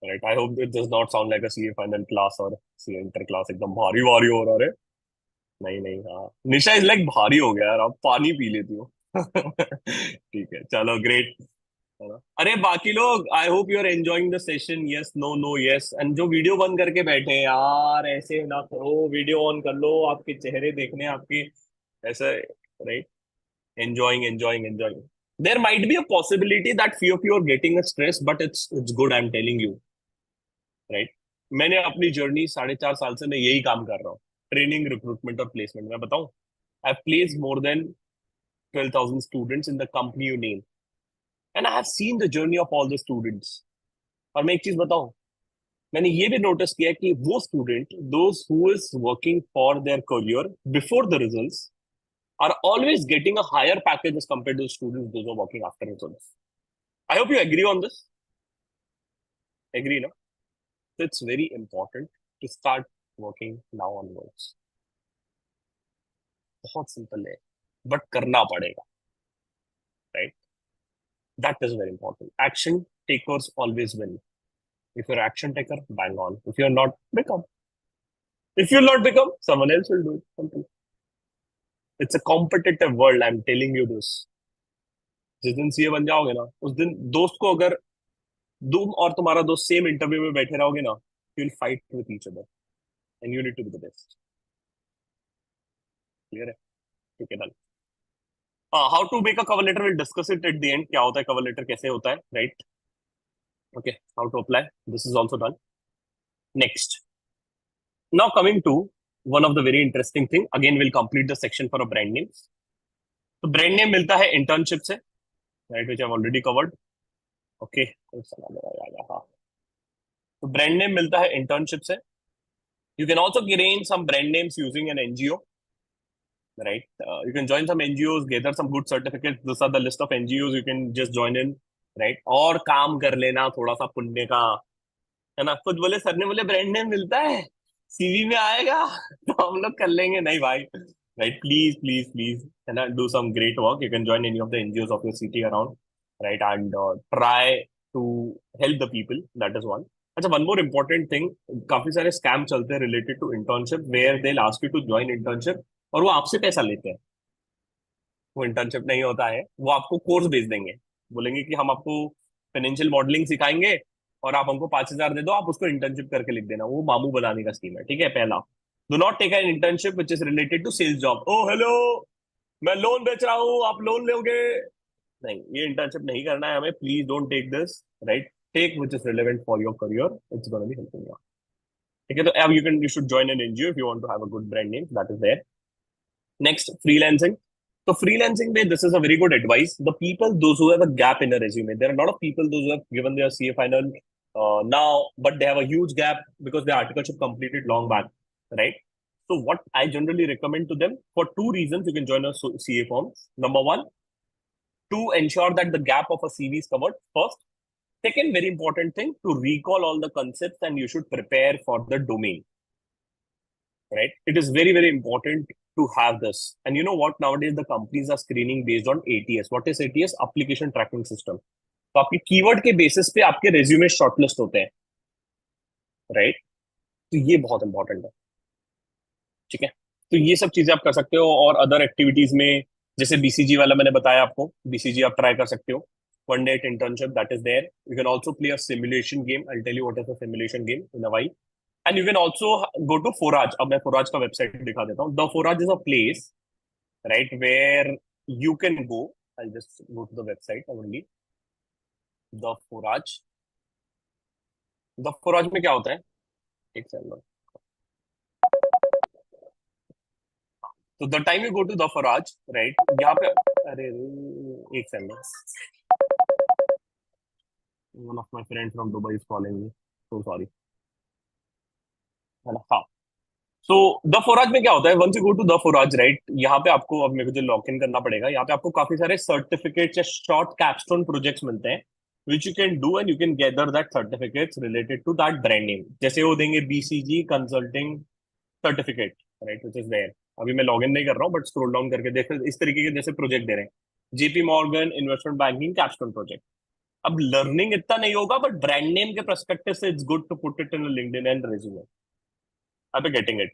Right? I hope it does not sound like a CA final class or CA inter class. एकदम भारी भारी हो रहा है. नहीं नहीं, हाँ, निशा is like भारी हो गया यार, आप पानी पी लेती हो. ठीक है, चलो ग्रेट. अरे बाकी लोग, I hope you are enjoying the session. Yes, no, no, yes. एंड जो वीडियो बंद करके बैठे हैं यार, ऐसे ना करो, वीडियो ऑन कर लो, आपके चेहरे देखने आपकी ऐसे, right? Enjoying, enjoying, enjoying. There might be a possibility that few of you are getting a stress, but it's good. I'm telling you, right? मैंने अपनी जर्नी 4.5 साल से मैं यही काम कर रहा हूँ, ट्रेनिंग, रिक्रूटमेंट और प्लेसमेंट. मैं बताऊँ, I place more than 12,000 students in the company you name, and I have seen the journey of all the students. और मैं एक चीज बताऊँ, मैंने ये भी नोटिस किया कि वो student, those who is working for their career before the results, are always getting a higher package as compared to the students those who are working after results. I hope you agree on this. Agree, no? So it's very important to start working now onwards. बहुत simple है, but करना पड़ेगा, right? That is very important. Action takers always win. If you're an action taker, bang on. If you're not, become. If you'll not become, someone else will do it. Simple. It's a competitive world. I'm telling you this. जिस दिन CA बन जाओगे ना, उस दिन दोस्त को अगर तुम और तुम्हारा दोस्त सेम इंटरव्यू में बैठे रहोगे ना, you will fight with each other and you need to be the best. Clear है? ठीक है, done. How to make a cover letter, will discuss it at the end. क्या होता है कवर लेटर, कैसे होता है, right? Okay, how to apply, this is also done. Next, now coming to one of the very interesting thing. Again will complete the section for a brand name. तो brand name मिलता है internship से, right, which I have already covered. Okay, हाँ। तो brand name मिलता है internship से. You can also gain some brand names using an NGO. Right? You can join some NGOs, gather some good certificates. These are the list of NGOs you can just join in, right? और काम कर लेना थोड़ा सा पुण्य का, है ना. खुद बोले, सर ने बोले ब्रांड नेम मिलता है, सीवी में आएगा, तो हम लोग कर लेंगे. नहीं भाई, राइट. प्लीज प्लीज प्लीज, है ना, do some great work. You can join any of the NGOs of your city around, right, and try to help the people. That is one. अच्छा, वन मोर इम्पोर्टेंट थिंग. काफी सारे scam चलते हैं related to internship, where they ask you to join internship और वो आपसे पैसा लेते हैं. वो इंटर्नशिप नहीं होता है, वो आपको कोर्स भेज देंगे. बोलेंगे कि हम आपको फाइनेंशियल मॉडलिंग सिखाएंगे और आप हमको 5,000 दे दो, आप उसको इंटर्नशिप करके लिख देना. वो मामू बनाने का स्कीम है. ठीक है. पहला, do not take an internship which is related to sales job. ओ हेलो, मैं लोन बेच रहा हूँ, आप लोन लोगे. नहीं, ये इंटर्नशिप नहीं करना है हमें. Please don't take this, right. Take which is relevant for your career. It's gonna be helping you. ठीक है. तो अब you should join an NGO if you want to have a good brand name. That is there. Next, freelancing. So freelancing way, this is a very good advice. The people, those who have a gap in a resume, there are a lot of people, those who have given their CA final now, but they have a huge gap because their articleship completed long back, right? So what I generally recommend to them, for two reasons, you can join a CA firm. Number one, to ensure that the gap of a CV is covered first. Second, very important thing, to recall all the concepts, and you should prepare for the domain, right? It is very, very important to have this. And you know what? Nowadays, the companies are screening based on ATS. What is ATS? Application Tracking System. तो आपके keyword के basis पे आपके resume shortlist होते हैं, right. तो ये बहुत इंपॉर्टेंट है. ठीक है. तो ये सब चीजें आप कर सकते हो. और अदर एक्टिविटीज में, जैसे बीसीजी वाला मैंने बताया आपको, बीसीजी आप ट्राई कर सकते हो. One day internship, that is there. You can also play a simulation game. I tell you what is a simulation game in a while. And you can also go to Forage. अब मैं Forage का website दिखा देता हूँ. The Forage is a place, right, where you can go. I'll just go to the website only. The Forage. The Forage में क्या होता है? एक सेकंड. तो the time you go to the Forage, right, यहाँ पे, अरे एक second. One of my friends from Dubai is calling me. So sorry. है ना. हाँ. सो द फोराज में क्या होता है? Once you go to the forums, right, यहाँ पे आपको, अब मेरे को जो लॉग इन करना पड़ेगा, यहाँ पे आपको काफी सारे सर्टिफिकेट्स या शॉर्ट कैपस्टोन प्रोजेक्ट्स मिलते हैं, which you can do and you can gather that certificates related to that brand name. जैसे वो देंगे BCG consulting certificate, right, which is there. अभी मैं लॉग इन नहीं कर रहा हूँ, बट स्क्रॉल डाउन करके देख, इस तरीके के जैसे प्रोजेक्ट दे रहे हैं. JP Morgan investment banking capstone project. अब लर्निंग इतना नहीं होगा, बट ब्रांड नेम के पर्सपेक्टिव से it's good to put it in LinkedIn and resume. आप गेटिंग इट?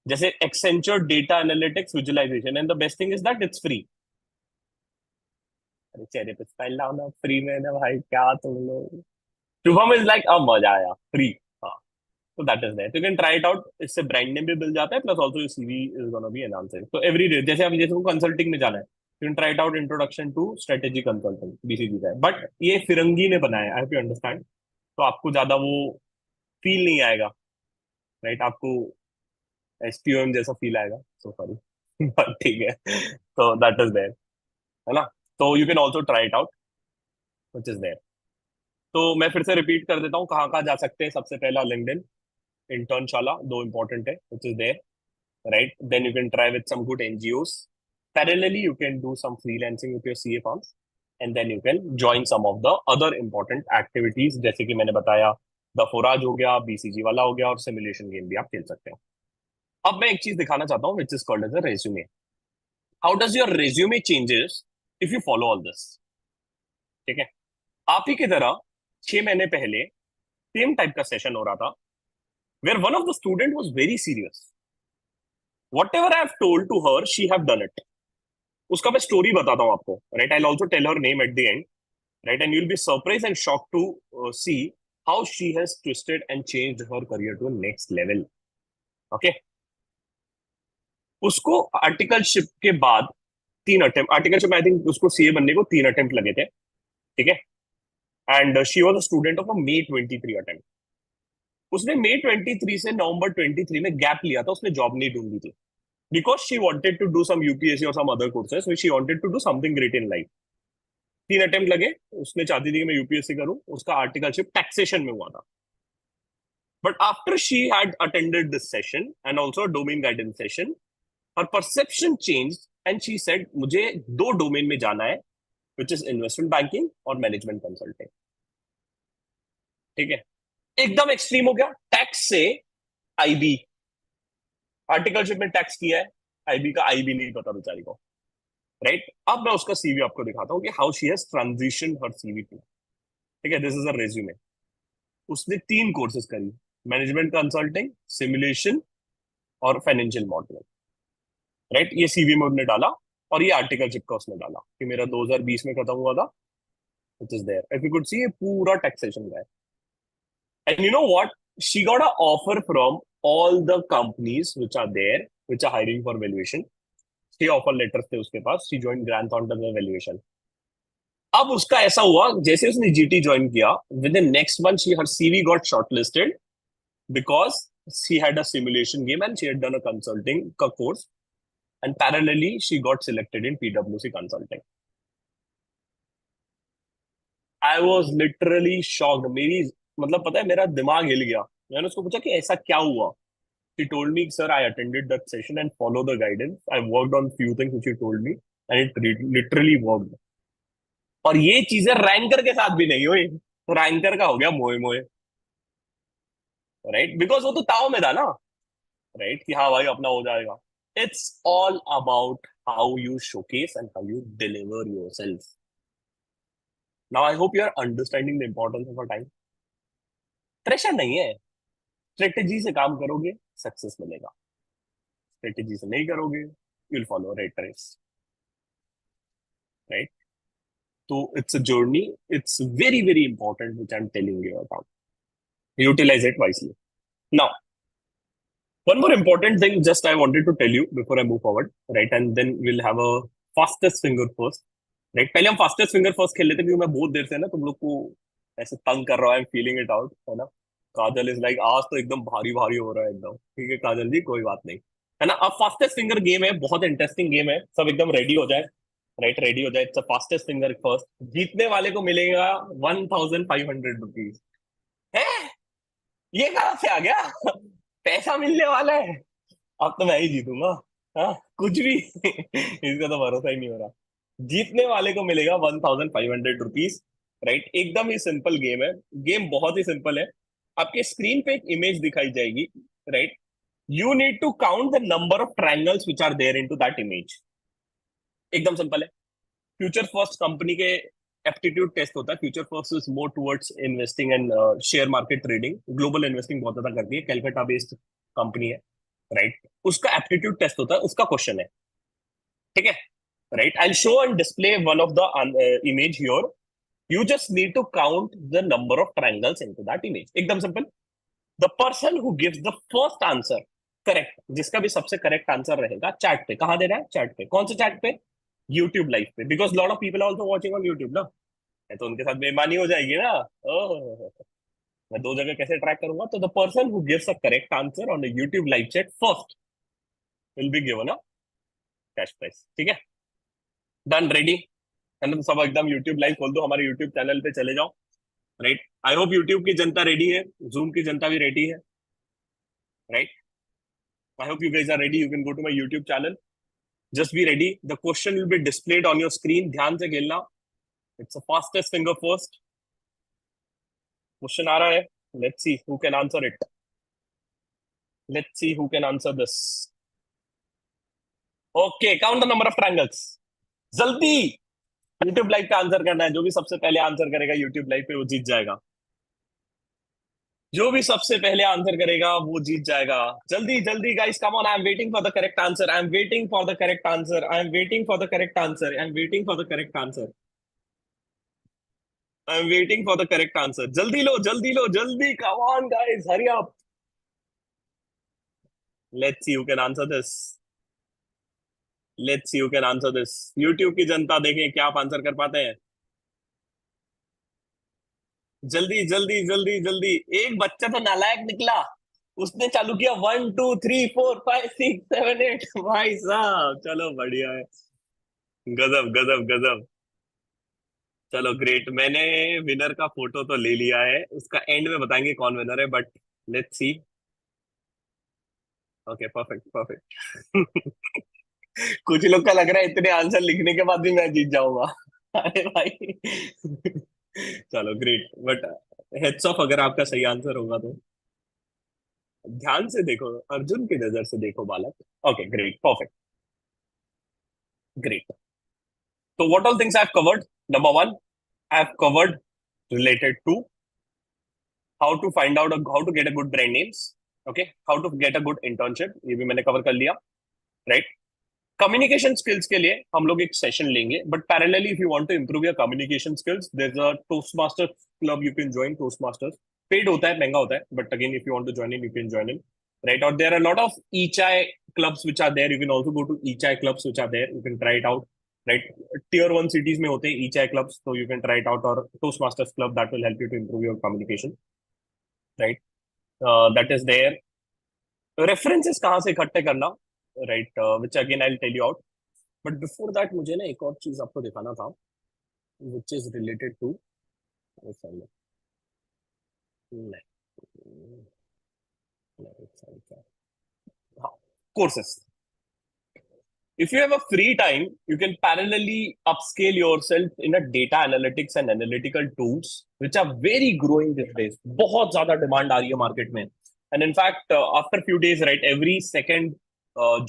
जैसे Accenture data analytics visualization, and the best thing is that it's free. अरे चेहरे पे स्टाइल लाओ ना, फ्री में ना भाई, क्या तुम लोग. शुभम इज लाइक, अब मजा आया, फ्री. हाँ. तो that is that. You can try it out. इससे ब्रांड नेम भी मिल जाता है, plus also your CV is gonna be enhanced. So every day, जैसे आप, जैसे को कंसल्टिंग में जाना है, you can try it out. Introduction to strategy consulting, BCG का है, बट ये फिरंगी ने बनाया, आई होप यू अंडरस्टैंड. तो आपको ज्यादा वो फील नहीं आएगा, राइट. आपको एसपीओएम जैसा फील आएगा. So sorry. ठीक है. तो दैट इज देयर, है ना. तो you can also try it out, which is there. तो मैं फिर से रिपीट कर देता हूँ कहाँ कहाँ जा सकते हैं. सबसे पहला लिंक्डइन, इंटर्नशाला, दो इंपॉर्टेंट है, which is there, right. Then you can try with some good NGOs. Parallelly you can do some freelancing with your CA forms, and then you can join some of the other important activities, जैसे कि मैंने बताया, the फोराज हो गया, BCG वाला हो गया, और सिमुलेशन गेम भी आप खेल सकते हैं. अब मैं एक चीज दिखाना चाहता हूँ, which is called as a resume. How does your resume changes if you follow all this. ठीक है. आप ही की तरह 6 महीने पहले सेम टाइप का सेशन हो रहा था, where one of the student was very serious. Whatever I have told to her, she have done it. उसका मैं स्टोरी बताता हूँ आपको, right. I also tell her name at the end, right, and you will be surprise and shock to see how she has twisted and changed her career to next level. Okay. उसको articleship के बाद 3 attempt, articleship I think उसको CA बनने को 3 attempt लगे थे. ठीक है. And she was a student of a may 23 attempt. उसने मई 23 से नवंबर 23 में गैप लिया था. उसने जॉब नहीं ढूंढी थी, because she wanted to do some UPSC और some other courses, she wanted to do something great in life. 3 attempt लगे। उसने चाहती थी कि मैं यूपीएससी करूं, उसका आर्टिकलशिप टैक्सेशन में हुआ था। But after she had attended this session and also domain guidance session, her perception change and she said मुझे 2 डोमेन में जाना है, विच इज इन्वेस्टमेंट बैंकिंग और मैनेजमेंट कंसल्टिंग। ठीक है, एकदम एक्सट्रीम हो गया, टैक्स से आईबी, आर्टिकलशिप में टैक्स किया है, आईबी का आई भी नहीं पता बेचारी को। राइट, अब मैं उसका सीवी आपको दिखाता हूँ कि how she has transition her CV to. ठीक है, दिस इज अ रेज्यूमे। उसने 3 कोर्सेज करी, मैनेजमेंट कंसल्टिंग, सिमुलेशन और फाइनेंशियल मॉडलिंग। राइट, ये सीवी में उसने डाला, और ये आर्टिकलशिप का उसने डाला कि मेरा 2020 में खत्म हुआ था, which is there. If you could see, ये पूरा टैक्सेशन का है। And you know what? She got an offer from all the companies which are there, which are hiring for valuation. 6 offer letters थे उसके पास। She joined Grant Thornton में valuation। अब उसका ऐसा हुआ, जैसे उसने जीटी ज्वाइन किया, with in next month she her CV got shortlisted because she had a simulation game and she had done a consulting का course, and parallelly she got selected in PwC consulting. I was literally shocked. मेरी मतलब पता है, मेरा दिमाग हिल गया। मैंने उसको पूछा कि ऐसा क्या हुआ। He told me, sir, I attended that session and followed the guidance. I worked on few things which he told me, and it literally worked. और ये चीजें रैंकर के साथ भी नहीं हुई। तो रैंकर का हो गया मोए मोए। राइट, बिकॉज वो तो ताव में था ना। राइट, कि हाँ भाई अपना हो जाएगा। It's all about how you showcase and how you deliver yourself. Now I hope you are understanding the importance of a time. Pressure नहीं है, स्ट्रेटेजी से काम करोगे सक्सेस मिलेगा, स्ट्रेटेजी से नहीं करोगे you will follow rat race. Right, तो it's a journey, it's very very important which I am telling you about. Utilize it wisely. Now one more important thing just I wanted to tell you before I move forward, right? And then we'll have a fastest finger first, right? पहले हम fastest finger first खेल लेते हैं, क्योंकि मैं बहुत देर से ना तुम लोग को ऐसे तंग कर रहा हूँ, फीलिंग इट आउट, है ना। काजल इज लाइक आज तो एकदम भारी भारी हो रहा है एकदम। ठीक है काजल जी, कोई बात नहीं, है ना। अब फास्टेस्ट फिंगर गेम है, बहुत इंटरेस्टिंग गेम है, सब एकदम रेडी हो जाए। राइट, रेडी हो जाए। इट्स फास्टेस्ट फिंगर फर्स्ट, जीतने वाले को मिलेगा 1,500 रुपीज। है, ये कहाँ से आ गया? पैसा मिलने वाला है। अब तो मैं ही जीतूंगा। हाँ, कुछ भी इसका तो भरोसा ही नहीं हो रहा। जीतने वाले को मिलेगा 1,500 रुपीज। राइट, एकदम ही सिंपल गेम है। गेम बहुत ही सिंपल है। आपके स्क्रीन पे एक इमेज दिखाई जाएगी। Right, you need to count the number of triangles which are there into that image. एकदम सिंपल है। फ्यूचर फर्स्ट कंपनी के एप्टीट्यूड टेस्ट होता है। Future First is more towards investing and share market trading, global investing बहुत ज्यादा करती है, Calcutta based company है। राइट, उसका एप्टीट्यूड टेस्ट होता है, उसका क्वेश्चन है। ठीक है, right, I show and display one of the image here. You just need to count the number of triangles into that image. एकदम simple. The person who gives the first answer correct, जिसका भी सबसे correct answer रहेगा, chat पे, कहाँ दे रहा है, chat पे। कौन से चैट पे? यूट्यूब लाइव पे, because lot of people are also watching on YouTube ना। तो उनके साथ बेईमानी हो जाएगी ना। ओह, मैं 2 जगह कैसे ट्रैक करूंगा? तो the person who gives a correct answer on the YouTube live chat first will be given a cash price. ठीक है, डन, रेडी, है ना। तो सब एकदम यूट्यूब लाइव खोल दो, हमारे यूट्यूब चैनल पे चले जाओ। राइट, आई होप यूट्यूब की जनता रेडी है, जूम की जनता भी रेडी है। Right, I hope you guys are ready, you can go to my YouTube channel, just be ready. The question will be displayed on your screen, ध्यान से खेलना। It's a fastest finger first. Question आ रहा है, let's see who can answer it. Let's see who can answer this. Okay, count the number of triangles, जल्दी। YouTube live का answer करना है, जो भी सबसे पहले आंसर करेगा यूट्यूब लाइव पे वो जीत जाएगा। जो भी सबसे पहले आंसर करेगा वो जीत जाएगा। जल्दी जल्दी guys, come on, I am waiting for the correct answer, I am waiting for the correct answer, I am waiting for the correct answer, I am waiting for the correct answer, I am waiting for the correct answer. जल्दी लो जल्दी लो जल्दी, come on guys, hurry up. Let's see who can answer this. Let's see who can answer this. YouTube की जनता, देखें क्या आप answer कर पाते हैं। जल्दी जल्दी जल्दी जल्दी। एक बच्चा तो नालायक निकला, उसने चालू किया 1 2 3 4 5 6 7 8। भाई साहब चलो बढ़िया है, गजब गजब गजब। चलो ग्रेट, मैंने विनर का फोटो तो ले लिया है, उसका एंड में बताएंगे कौन विनर है, but let's see. Okay, perfect perfect. कुछ लोग का लग रहा है इतने आंसर लिखने के बाद भी मैं जीत जाऊंगा। अरे भाई। चलो ग्रेट, बट हेड्स ऑफ अगर आपका सही आंसर होगा तो। ध्यान से देखो, अर्जुन की नजर से देखो बालक। Okay great, perfect, great. तो what all things I have covered? Number one, I have covered related to how to find out how to get a good brand names. Okay, how to get a good internship, ये भी मैंने cover कर लिया, right? Communication skills के लिए हम लोग एक सेशन लेंगे, but parallelly if you want to improve your communication skills, there is a Toastmaster club, you can join Toastmasters. Paid होता है, महंगा होता है, but again if you want to join in, you can join in, right? और there are lot of eChai clubs which are there, you can also go to eChai clubs which are there, you can try it out, right? Tier 1 cities में होते हैं eChai clubs, तो you can try it out, और Toastmasters club that will help you to improve your communication, right? That is there. References कहाँ से इकट्ठे करना, right? Which again I will tell you out, but before that मुझे ना एक और चीज आपको दिखाना था, विच इज रिलेटेड टू, हाँ, courses. If you have a free time, you can parallelly upscale yourself in a data analytics and analytical tools, which are very growing these days. बहुत ज्यादा डिमांड आ रही है मार्केट में. And in fact, after few days, right, every second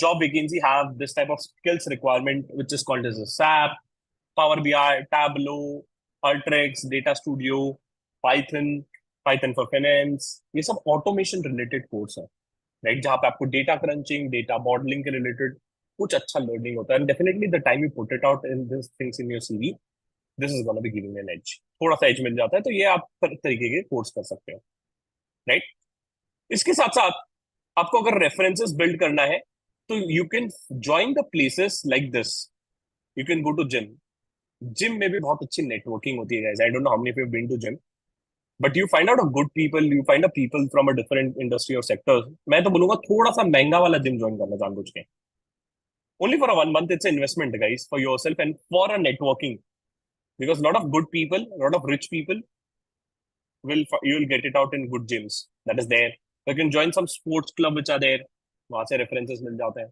job vacancy have this type of skills requirement, which is called as a SAP, Power BI, Tableau, Ultrix, Data Studio, Python, Python for Finance. ये सब automation related course है, right? जहाँ पे आपको data crunching, data modelling के related कुछ अच्छा learning होता है, and definitely the time you put it out in this things in your CV, this is gonna be giving an edge, थोड़ा सा एज मिल जाता है, तो ये आप तरीके के कोर्स कर सकते हो, राइट? इसके साथ साथ आपको अगर रेफरेंसेस बिल्ड करना है, तो you can join the places like this, you can go to gym. Gym में भी बहुत अच्छी नेटवर्किंग होती है, guys. I don't know how many of you have been to gym, but you find out a good people, you find a people from a different industry और sectors. मैं तो बोलूंगा थोड़ा सा महंगा वाला जिम ज्वाइन करना जानबूझ के, only for a 1 month. It's an investment, guys, for yourself and for a networking, because a lot of good people, a lot of rich people will, you will get it out in good gyms that is there. You can join some sports club which are there, वहां से references मिल जाते हैं.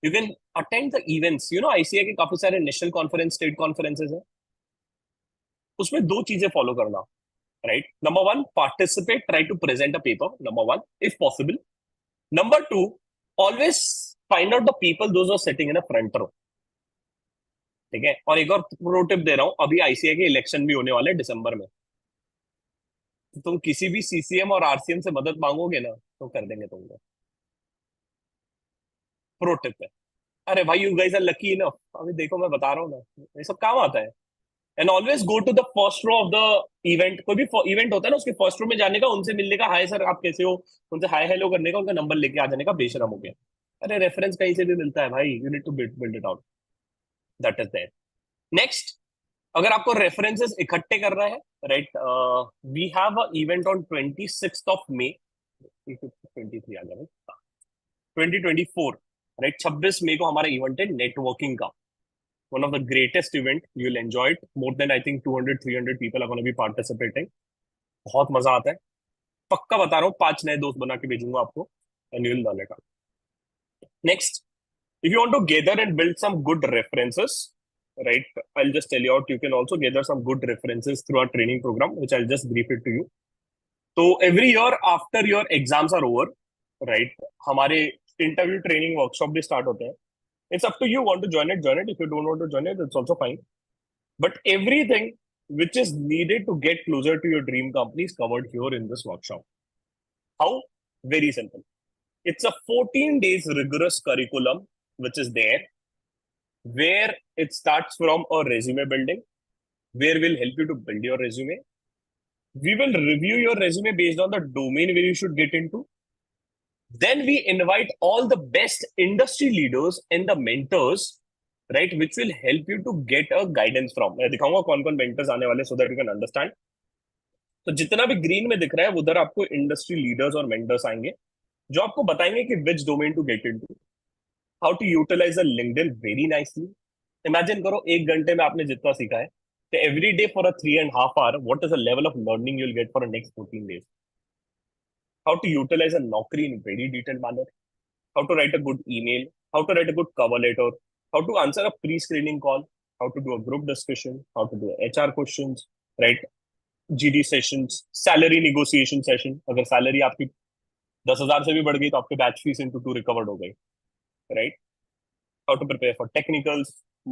You can attend the events, you know, ICA के काफी सारे national conference, state conferences हैं, उसमें दो चीजें फॉलो करना, right? Number one, participate, try to present a paper, number one, if possible. Number two, always find out the people those are sitting in a front row, ठीक है? और एक और प्रो टिप दे रहा हूँ, अभी आईसीआई के इलेक्शन भी होने वाले हैं दिसंबर में, तो तुम किसी भी सीसीएम और आरसीएम से मदद मांगोगे ना, तो कर देंगे तुमको, प्रो टिप है। अरे भाई, you guys are lucky enough, अभी देखो मैं बता रहा हूँ ना, ये सब काम आता है। And always go to the first row of the event, कोई भी इवेंट होता है ना, उसके फर्स्ट रो में जाने का, उनसे मिलने का, हाय सर आप कैसे हो, उनसे हाय हेलो करने का, उनका नंबर लेके आ जाने का, बेशरम हो गया। अरे रेफरेंस कहीं से भी मिलता है भाई, you need to build it out, that is there. Next, अगर आपको रेफरेंसेस इकट्ठे करना है, right, we have a event on 26 May, 23 आ गया भाई, 2024, राइट? 26 मई को हमारा इवेंट है नेटवर्किंग का, one of the greatest event, you will enjoy it, more than I think 200-300 people are gonna be participating, बहुत मजा आता है, पक्का बता रहा हूँ, 5 नए दोस्त बना के भेजूंगा आपको, and you will learn it. Next, if you want to gather and build some good references, right, I'll just tell you out, you can also gather some good references through our training program, which I'll just brief it to you. So every year after your exams are over, right, हमारे interview training workshop भी start होते हैं. It's up to you, want to join it, join it. If you don't want to join it, it's also fine. But everything which is needed to get closer to your dream company is covered here in this workshop. How? Very simple. It's a 14 days rigorous curriculum which is there, where it starts from a resume building, where we'll help you to build your resume. We will review your resume based on the domain where you should get into. Then we invite all the best industry leaders and the mentors, right, which will help you to get a guidance from. मैं दिखाऊंगा कौन कौन mentors आने वाले, so that you can understand. तो जितना भी green में दिख रहा है, उधर आपको इंडस्ट्री लीडर्स और मेंटर्स आएंगे, जो आपको बताएंगे कि which domain to get into, how to utilize a LinkedIn very nicely. Imagine करो 1 घंटे में आपने जितना सीखा है, every day for a 3.5 hour, what is the level of learning you'll get for the next 14 days? How to utilize a Naukri in very detailed manner, how to write a good email, how to write a good cover letter, how to answer a pre-screening call, how to do a group discussion, how to do HR questions, right? GD sessions, salary negotiation session, अगर salary आपकी 10,000 से भी बढ़ गई तो आपके batch fees into 2 recovered हो गई, right? How to prepare for technicals,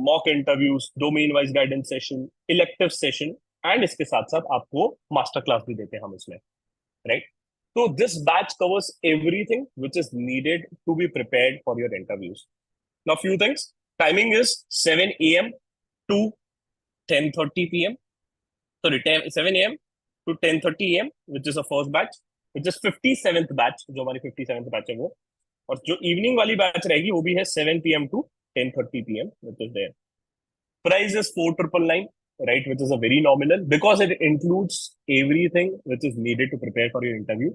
mock interviews, domain wise guidance session, elective session, and इसके साथ साथ आपको मास्टर क्लास भी देते हैं हम इसमें, राइट? तो this batch covers everything which is needed to be prepared for your interviews. Now few things. Timing is 7 a.m. to 10:30 p.m. Sorry, 7 a.m. to 10:30 a.m., which is the first batch, which is 57th batch, जो हमारी 57th batch है वो. और जो evening वाली batch रहेगी वो भी है 7 p.m. to 10:30 p.m., which is there. Price is 4,999, right, which is a very nominal because it includes everything which is needed to prepare for your interview.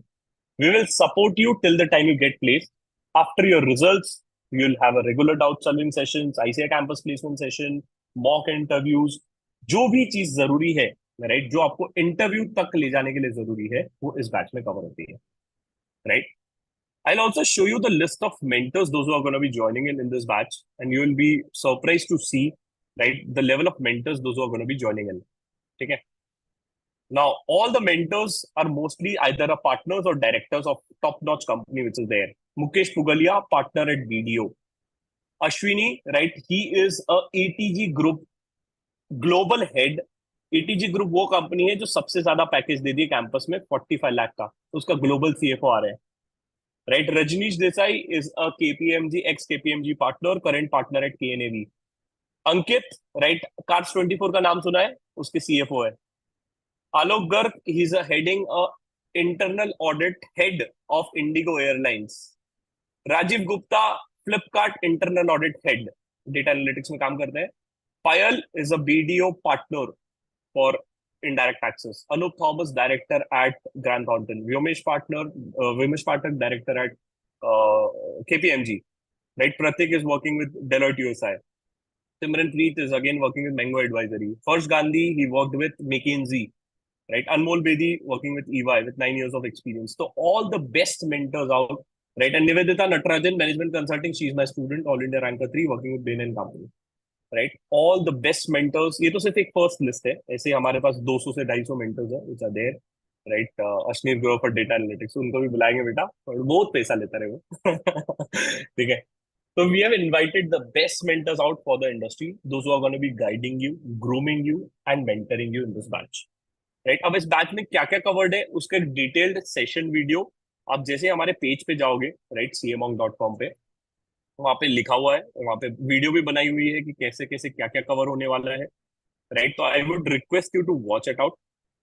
We will support you till the time you get placed. After your results, you'll have a regular doubt solving sessions, ICI campus placement session, mock interviews. जो भी चीज जरूरी है, right, जो आपको interview तक ले जाने के लिए जरूरी है, वो इस बैच में कवर होती है, right? I'll also show you the list of mentors, those who are going to be joining in this batch, and you will be surprised to see, right, the level of mentors, those who are going to be joining in. Okay. Now, all the mentors are mostly either a partners or directors of top-notch company which is there. Mukesh Pugalia, partner at BDO. Ashwini, right, he is a ATG Group global head. ATG group वो company है जो सबसे ज्यादा package दे दी campus में, 45 लाख का. तो उसका global CFO आ रहा है, right? Rajneesh Desai is a KPMG, ex KPMG partner, current partner at KNAV. Ankit, right, cars 24 का नाम सुना है, उसके सीएफओ है. Alok Garg, he is heading a internal audit head of IndiGo airlines. Rajiv Gupta, Flipkart internal audit head, data analytics में काम करते हैं. Payal is a BDO partner for indirect taxes. Anup Thomas, director at Grant Thornton. Vyomesh Pathak, director at KPMG. Right? Pratik is working with Deloitte USI. Simran Preet is again working with Mango Advisory. First Gandhi, he worked with McKinsey. Right? Anmol Bedi working with EY with 9 years of experience. So all the best mentors out. Right? And Nivedita Natarajan, management consulting. She's my student, All India Ranker 3, working with Bain & Company. Right, all the best mentors. ये तो सिर्फ एक first list है, ऐसे हमारे पास 200 से 250 mentors है which are there, right? Ashneer Grover for data analytics, उनको भी बुलाएंगे बेटा, और बहुत पैसा लेता रहे वो. ठीक है. तो we have invited the best mentors out for the industry, those who are gonna be guiding you, grooming you and mentoring you in this batch, right? अब इस बैच में क्या क्या कवर्ड है उसका एक डिटेल्ड सेशन वीडियो आप जैसे हमारे पेज पे जाओगे, राइट, cmonk.com पे, वहां पे लिखा हुआ है, वहां पे वीडियो भी बनाई हुई है कि कैसे कैसे क्या क्या कवर होने वाला है, राइट? तो I would request you to watch it out.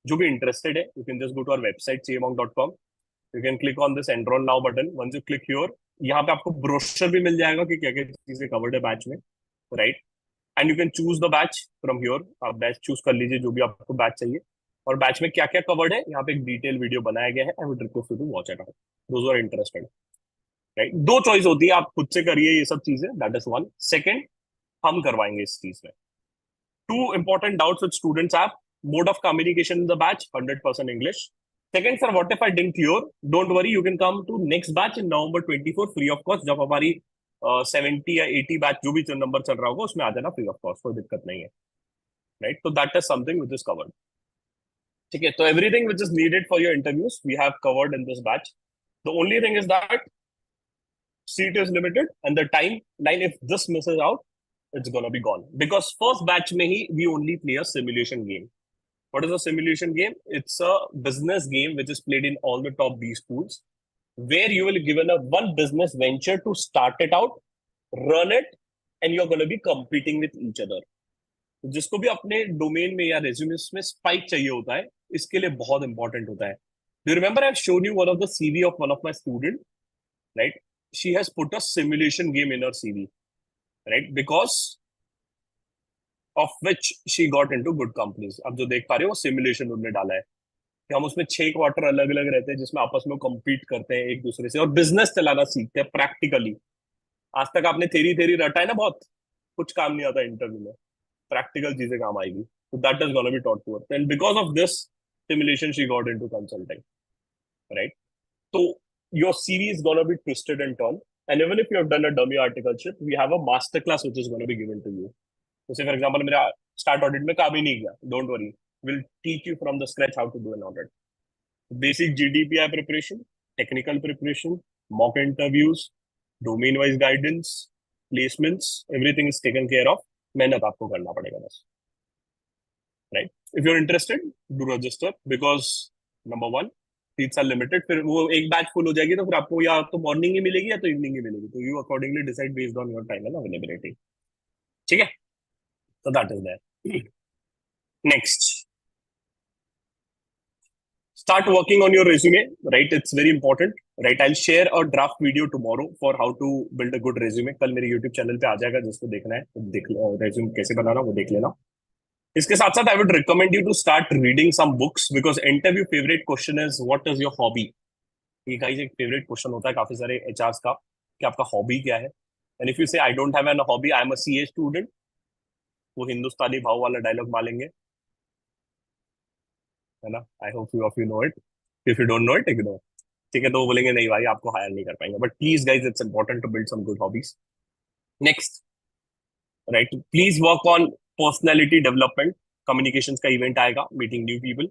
जो भी इंटरेस्टेड है, you can just go to our website cmonk.com. You can click on this enroll now button. Once you click here, यहाँ पे आपको ब्रोशर भी मिल जाएगा कि क्या क्या चीजें कवर्ड है बैच में, right? And you can choose the batch from here. आप बैच चूज कर लीजिए जो भी आपको बैच चाहिए, और बैच में क्या क्या कवर्ड है यहाँ पे एक डिटेल वीडियो बनाया गया है. I would request you to watch it out, those are interested, right? दो चॉइस होती है, आप खुद से करिए ये सब चीजें, दैट इज वन. सेकंड, हम करवाएंगे इस चीज में. Two important doubts with students have: mode of communication in the batch 100% English. Second, sir what if I didn't clear? Don't worry, you can come to next batch in November 24 free of cost. जब हमारी 70 या 80 batch जो भी number चल रहा होगा उसमें आ जाना फ्री ऑफ कॉस्ट, कोई दिक्कत नहीं है, राइट? तो that is something which is covered. ठीक है, तो everything which is needed for your interviews we have covered in this batch. The only thing is that seat is limited and the timeline, if this misses out, it's gonna be gone, because first batch mein hi we only play a simulation game. What is a simulation game? It's a business game which is played in all the top B schools, where you will given a one business venture to start it out, run it, and you're gonna be competing with each other. जिसको भी अपने domain में या resume में spike चाहिए होता है, इसके लिए बहुत इंपॉर्टेंट होता है. Do you remember I've shown you one of the CV of one of my student, right? She has put a simulation game in her CV, right? Because of which she got into good companies. अब जो देख पा रहे हो वो simulation उन्होंने डाला है कि हम उसमें 6 क्वार्टर अलग अलग रहते हैं जिसमें आपस में कम्पीट करते हैं एक दूसरे से और बिजनेस चलाना सीखते हैं प्रैक्टिकली. आज तक आपने थेरी थेरी रटा है ना, बहुत कुछ काम नहीं आता इंटरव्यू में, प्रैक्टिकल चीजें काम आएगी. So that is going to be taught to her. And because of this simulation, she got into consulting, right? So your CV is going to be twisted and turned. And even if you have done a dummy articleship, we have a masterclass which is going to be given to you. So say, for example, मेरा start audit में काम ही नहीं गया. Don't worry. We'll teach you from the scratch how to do an audit. Basic GDPI preparation, technical preparation, mock interviews, domain-wise guidance, placements, everything is taken care of. मेहनत आपको करना पड़ेगा बस. Right? If you're interested, do register because number one, seats are limited. फिर वो एक batch full हो जाएगी तो फिर आपको या तो मॉर्निंग ही मिलेगी या तो इवनिंग ही मिलेगी. तो you accordingly decide based on your time and availability. ठीक है, तो that is there. Next, start working on your resume, right? It's very important, right? I'll share a draft video tomorrow for how to build a good resume. कल मेरे YouTube channel पे आ जाएगा, जिसको देखना है तो देख लो resume कैसे बनाना, वो देख लेना. इसके साथ साथ I would recommend you to start reading some books because interview favorite question is what is your hobby. ये गाइस एक फेवरेट क्वेश्चन होता है काफी सारे एचआरस का कि आपका हॉबी क्या है. एंड इफ यू से I don't have an hobby, I am a CA student, वो हिंदुस्तानी भाव वाला डायलॉग मारेंगे, है ना. आई hope you of you know it. If you don't know it, ignore. ठीक है, तो वो बोलेंगे नहीं भाई आपको हायर नहीं कर पाएंगे. But please guys, it's important to build some good hobbies. Next, right, please work on personality development. Communication का इवेंट आएगा, meeting new people.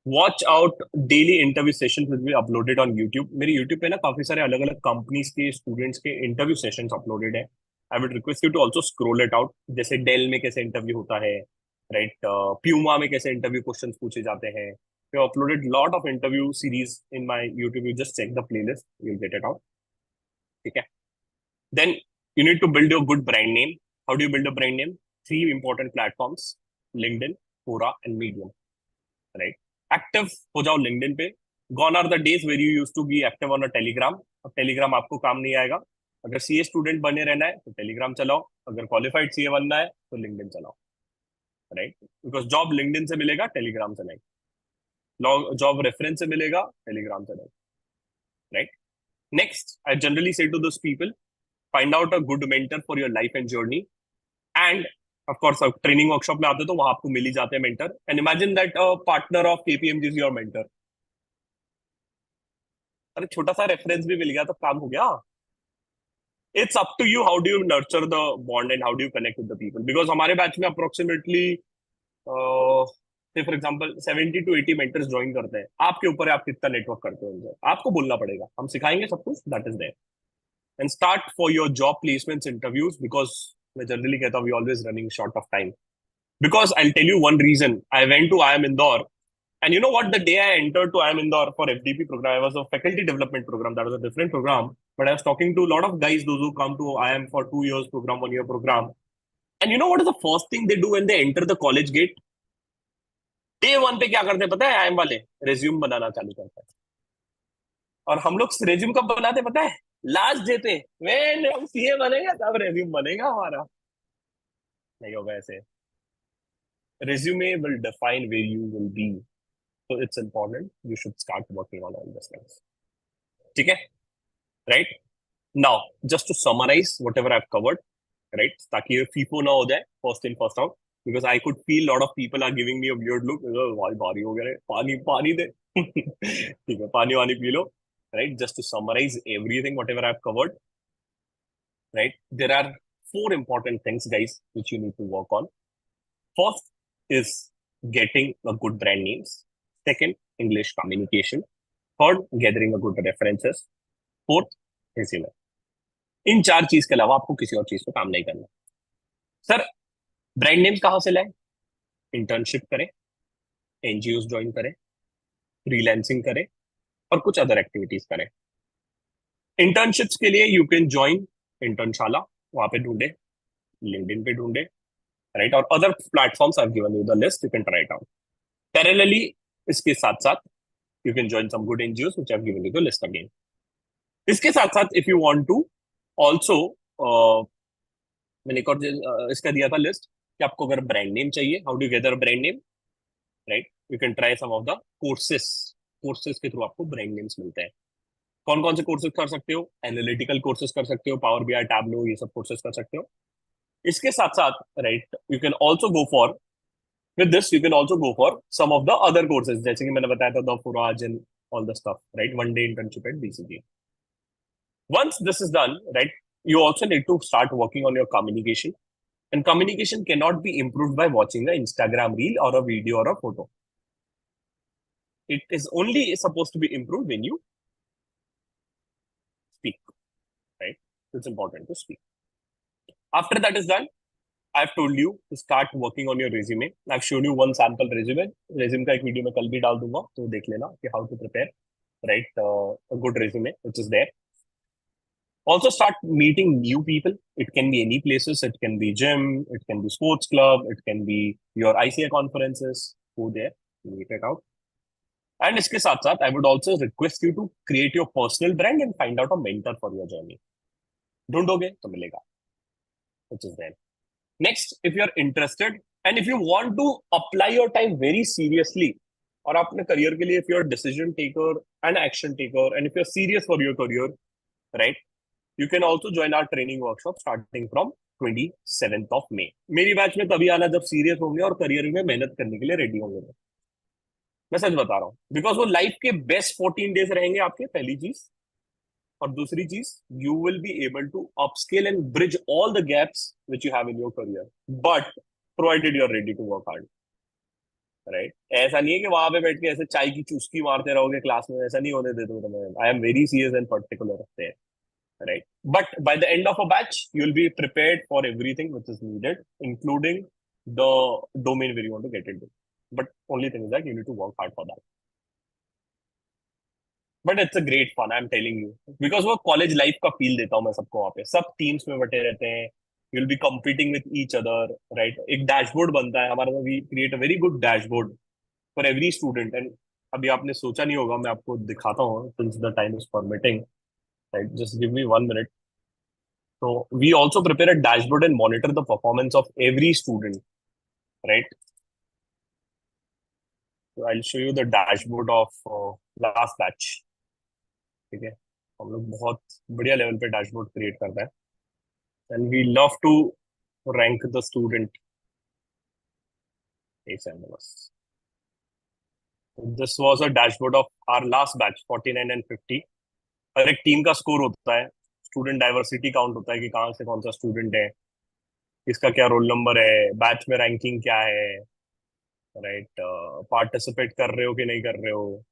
Watch out daily interview session will be uploaded on YouTube. मेरे YouTube पे ना काफी सारे अलग अलग companies के स्टूडेंट्स के इंटरव्यू सेशंस अपलोडेड है. I would request you to also scroll it out. जैसे डेल में कैसे इंटरव्यू होता है, राइट, प्यूमा में कैसे इंटरव्यू क्वेश्चंस पूछे जाते हैं. We have uploaded lot of interview series in my YouTube. You just check the playlist, you'll get it out. Okay. Then you need to build your good brand name. How do you build a brand name? 3 important platforms: LinkedIn, Quora, and Medium. Right? Active हो जाओ LinkedIn पे. Gone are the days where you used to be active on a Telegram. अब Telegram आपको काम नहीं आएगा. अगर CA student बने रहना है तो Telegram चलाओ. अगर क्वालिफाइड सीए बनना है तो LinkedIn चलाओ. राइट, बिकॉज जॉब LinkedIn से मिलेगा, टेलीग्राम से नहीं. जॉब रेफरेंस से मिलेगा, टेलीग्राम से नहीं. Right. Next, I generally say to those people, find out a good mentor for your life and journey. And of course training workshop में आते तो वहां आपको मिल ही जाते हैं mentor. And imagine that a partner of KPMG is your mentor. अरे छोटा सा रेफरेंस भी मिल गया तो काम हो गया. It's up to you how do you nurture the bond and how do you connect with the people. Because हमारे बैच में approximately for example 70 to 80 mentors join करते हैं. आपके ऊपर है आप कितना नेटवर्क करते हो उनसे. आपको बोलना पड़ेगा, हम सिखाएंगे सब कुछ, that is there. And start for your job placements interviews. Because मैं जनरली कहता हूँ we always running short of time. Because I tell you one reason. I went to IIM Indore, and you know what, the day I entered to IIM Indore for FDP program, I was a faculty development program. That was a different program, but I was talking to a lot of guys, those who come to IIM for 2 years program, 1 year program. And you know what is the first thing they do when they enter the college gate? Day 1 पे क्या करते हैं पता है? IM वाले resume बनाना चालू करते हैं. और हम लोग रेज्यूम कब बनाते पता है? लास्ट डे पे. व्हेन हम सीए बनेगा तब रेज्यूम बनेगा हमारा. नहीं होगा ऐसे. Resume will define where you will be. So it's important, you should start working on all this things. ठीक है, right. Now just to summarize whatever I have covered, right, ताकि ये फीफो ना हो जाए, first in first out. Because I could feel a lot of people are giving me a weird look. भाई भारी हो गया, पानी पानी दे. ठीक है, पानी वानी P low. Right, just to summarize everything whatever I've covered, right, there are 4 important things guys which you need to work on. First is getting a good brand names. Second, English communication. Third, gathering a good references. Fourth, resume. इन 4 चीज के अलावा आपको किसी और चीज पे काम नहीं करना. सर, ब्रांड नेम कहाँ से लाए? इंटर्नशिप करें, एनजीओ ज्वाइन करें, फ्रीलांसिंग करें और कुछ अदर एक्टिविटीज करें. इंटर्नशिप्स के लिए यू कैन ज्वाइन इंटर्नशाला, वहां पे ढूंढे, लिंक्डइन पे ढूंढे, राइट, और other platforms I have given you the list, you can try it out. Parallelly इसके साथ साथ you can join some good NGO which I have given you the list again. इसके साथ साथ if you want to also, मैंने एक और इसका दिया था लिस्ट कि आपको अगर ब्रांड नेम चाहिए, how do gather brand name, right, you can try some of the courses. Courses के थ्रू आपको ब्रांड नेम्स मिलते हैं. कौन कौन से कोर्सेज कर सकते हो? एनालिटिकल कोर्सेज कर सकते हो, पावर बीआई, टैबलो, ये सब कोर्सेज कर सकते हो. इसके साथ साथ, right, you can also go for With this, you can also go for some of the other courses, जैसे कि मैंने बताया था, the Furaj and all the stuff, right? One day internship at BCG. Once this is done, right, you also need to start working on your communication. And communication cannot be improved by watching an Instagram reel or a video or a photo. It is only supposed to be improved when you speak, right? It's important to speak. After that is done, I've told you to start working on your resume. I've shown you one sample resume. Resume का एक video मैं कल भी डाल दूंगा, तो देख लेना कि how to prepare, right, a good resume, which is there. Also start meeting new people. It can be any places. It can be gym. It can be sports club. It can be your ICA conferences. Go there, meet it out. And इसके साथ साथ, I would also request you to create your personal brand and find out a mentor for your journey. ढूंढोगे तो मिलेगा, which is there. Next, if you're interested and if you want to apply your time very seriously, और अपने career के लिए, if you're a decision taker and action taker, and if you're serious for your career, right, you can also join our training workshop starting from 27th of May. मेरी batch में तभी आना जब serious होंगे और career में मेहनत करने के लिए रेडी होंगे. मैं सच बता रहा हूँ, बिकॉज वो लाइफ के बेस्ट 14 डेज रहेंगे आपके, पहली चीज. और दूसरी चीज, you will be able to upscale and bridge all the gaps which you have in your career, but provided you are ready to work hard, right? ऐसा नहीं है कि वहां पे बैठ के ऐसे चाय की चुस्की मारते रहोगे क्लास में, ऐसा नहीं होने देते हो. I am very serious and particular there, right? But by the end of a batch, you'll be prepared for everything which is needed, including the domain where you want to get into. But only thing is that you need to work hard for that. But it's a great fun, I'm telling you. Because वो college life का feel देता हूँ मैं सबको. वहाँ पे सब teams में बटे रहते हैं. You'll be competing with each other, right? एक डैशबोर्ड बनता है हमारा. We create a very good dashboard for every student. And अभी आपने सोचा नहीं होगा, मैं आपको दिखाता हूँ since the time is permitting, right? Just give me 1 minute. So we also prepare a dashboard and monitor the performance of every student, right? So I'll show you the dashboard of last batch. ठीक है, हम लोग बहुत बढ़िया level पे dashboard create करते हैं. And we love to rank the student. एक सेकंड बस. This was a dashboard of our last batch 49 and 50. हर एक टीम का स्कोर होता है, स्टूडेंट डाइवर्सिटी काउंट होता है कि कहाँ से कौन सा स्टूडेंट है, किसका क्या रोल नंबर है, बैच में रैंकिंग क्या है, राइट, पार्टिसिपेट कर रहे हो कि नहीं कर रहे हो,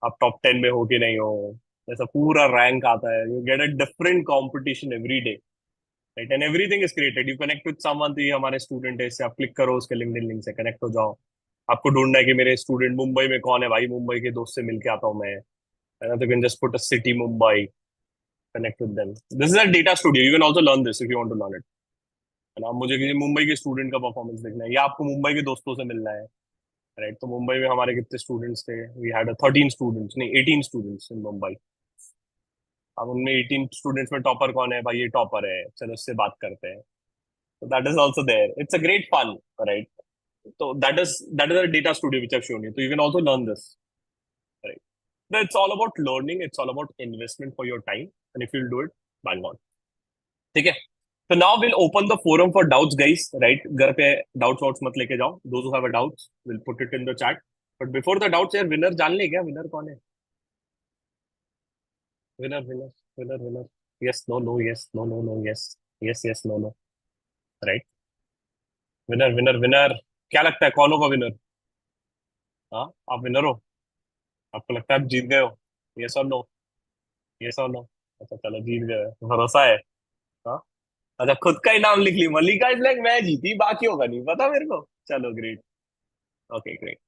आप टॉप 10 में हो कि नहीं हो. ऐसा पूरा रैंक आता है. You get a different competition every day, right? And everything is created. You connect with someone, तो ये हमारे स्टूडेंट है, इससे आप क्लिक करो, उसके लिंक्डइन लिंक से कनेक्ट हो जाओ. आपको ढूंढना है कि मेरे स्टूडेंट मुंबई में कौन है, भाई मुंबई के दोस्त से मिलके आता हूँ मैं, है ना? तो can just put a city Mumbai, connect with them. This is a data studio. You can also learn this if you want to learn it. है ना? मुझे किसी मुंबई के स्टूडेंट का परफॉर्मेंस देखना है या आपको मुंबई के दोस्तों से मिलना है, राइट? तो मुंबई में हमारे कितने स्टूडेंट्स थे? वी हैड 13 स्टूडेंट्स, नहीं 18 स्टूडेंट्स इन मुंबई. अब उनमें 18 स्टूडेंट्स में टॉपर कौन है? भाई ये टॉपर है, चलो उससे बात करते हैं. So that is also there. It's a great fun, right? So that is a data studio which I've shown you. So you can also learn this, right? So it's all about learning. It's all about investment for your time, and if you'll do it, bang on. ठीक है? So now we'll open the forum for doubts, guys. Right? घर पे doubts वाउट्स मत लेके जाओ. Those who have a doubts, we'll put it in the chat. But before the doubts, यार winner जान ले क्या? Winner कौन है? Winner. Yes, no, no, yes, no, no, no, yes, yes, no, no. Right? Winner. क्या लगता है कौन होगा विनर? हाँ, आप विनर हो? आपको लगता है आप जीत गए हो? यस और नो? यस और नो? अच्छा चलो, जीत गए, भरोसा है? हाँ. अच्छा, खुद का ही नाम लिख ली. मल्लिका इज लाइक मैं जीती, बाकियों का नहीं पता मेरे को. चलो ग्रेट. Okay great.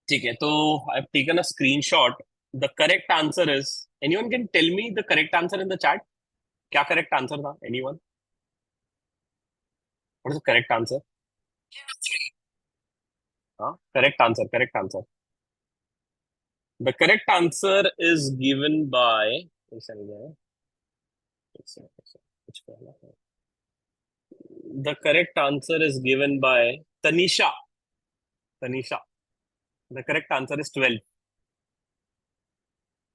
ठीक है, तो I have taken a screenshot. The correct answer is, anyone can tell me the correct answer in the chat? क्या करेक्ट आंसर था? Anyone? What is the correct answer? हाँ, correct answer. The correct answer is given by, कुछ कहना है. The correct answer is given by Tanisha. Tanisha. The correct answer is 12.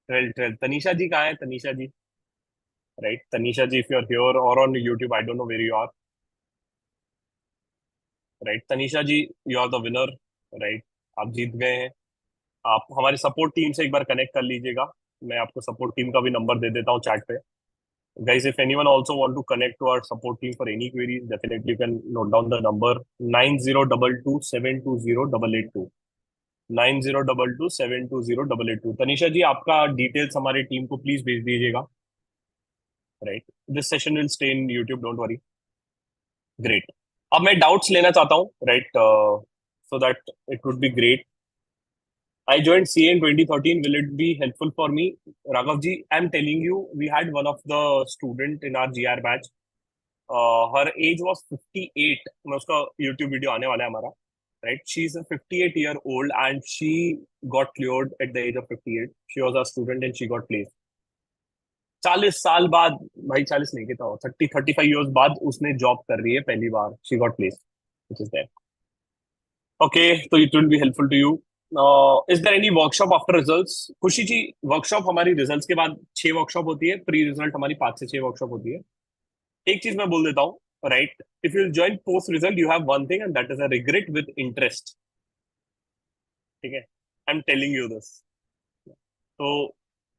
12. Tanisha ji कहाँ है? Tanisha ji. Right. Tanisha ji, if you're here or on YouTube, I don't know where you are. Right. Tanisha ji, you are the winner. Right, आप जीत गए हैं। आप हमारे support team से एक बार कनेक्ट कर लीजिएगा। मैं आपको सपोर्ट टीम का भी नंबर दे देता हूँ चैट पे। Guys, if anyone also want to connect to our support team for any queries, definitely you can note down the number 9022720882। 9022720882। Tanisha जी, आपका डिटेल्स हमारी टीम को प्लीज भेज दीजिएगा। Right, this session will stay in YouTube, don't worry. Great. अब मैं doubts लेना चाहता हूँ, right, so that it would be great. I joined CA in 2013. Will it be helpful for me? Raghav ji, I'm telling you, we had one of the student in our GR batch. Her age was 58. मैं उसका YouTube video आने वाला है हमारा. Right? She's a 58-year-old and she got cleared at the age of 58. She was a student and she got placed. 40 साल बाद, भाई 40 नहीं कहता, 35 years बाद उसने जॉब कर रही है पहली बार. She got placed, which is there. Okay, so it will be helpful to you. Is there any workshop after results? खुशी जी, वर्कशॉप हमारी रिजल्ट्स के बाद 6 वर्कशॉप होती है, प्री रिजल्ट हमारी 5 से 6 वर्कशॉप होती है। एक चीज मैं बोल देता हूँ, right, if you join post result you have one thing and that is a regret with interest. ठीक है, I am telling you this. तो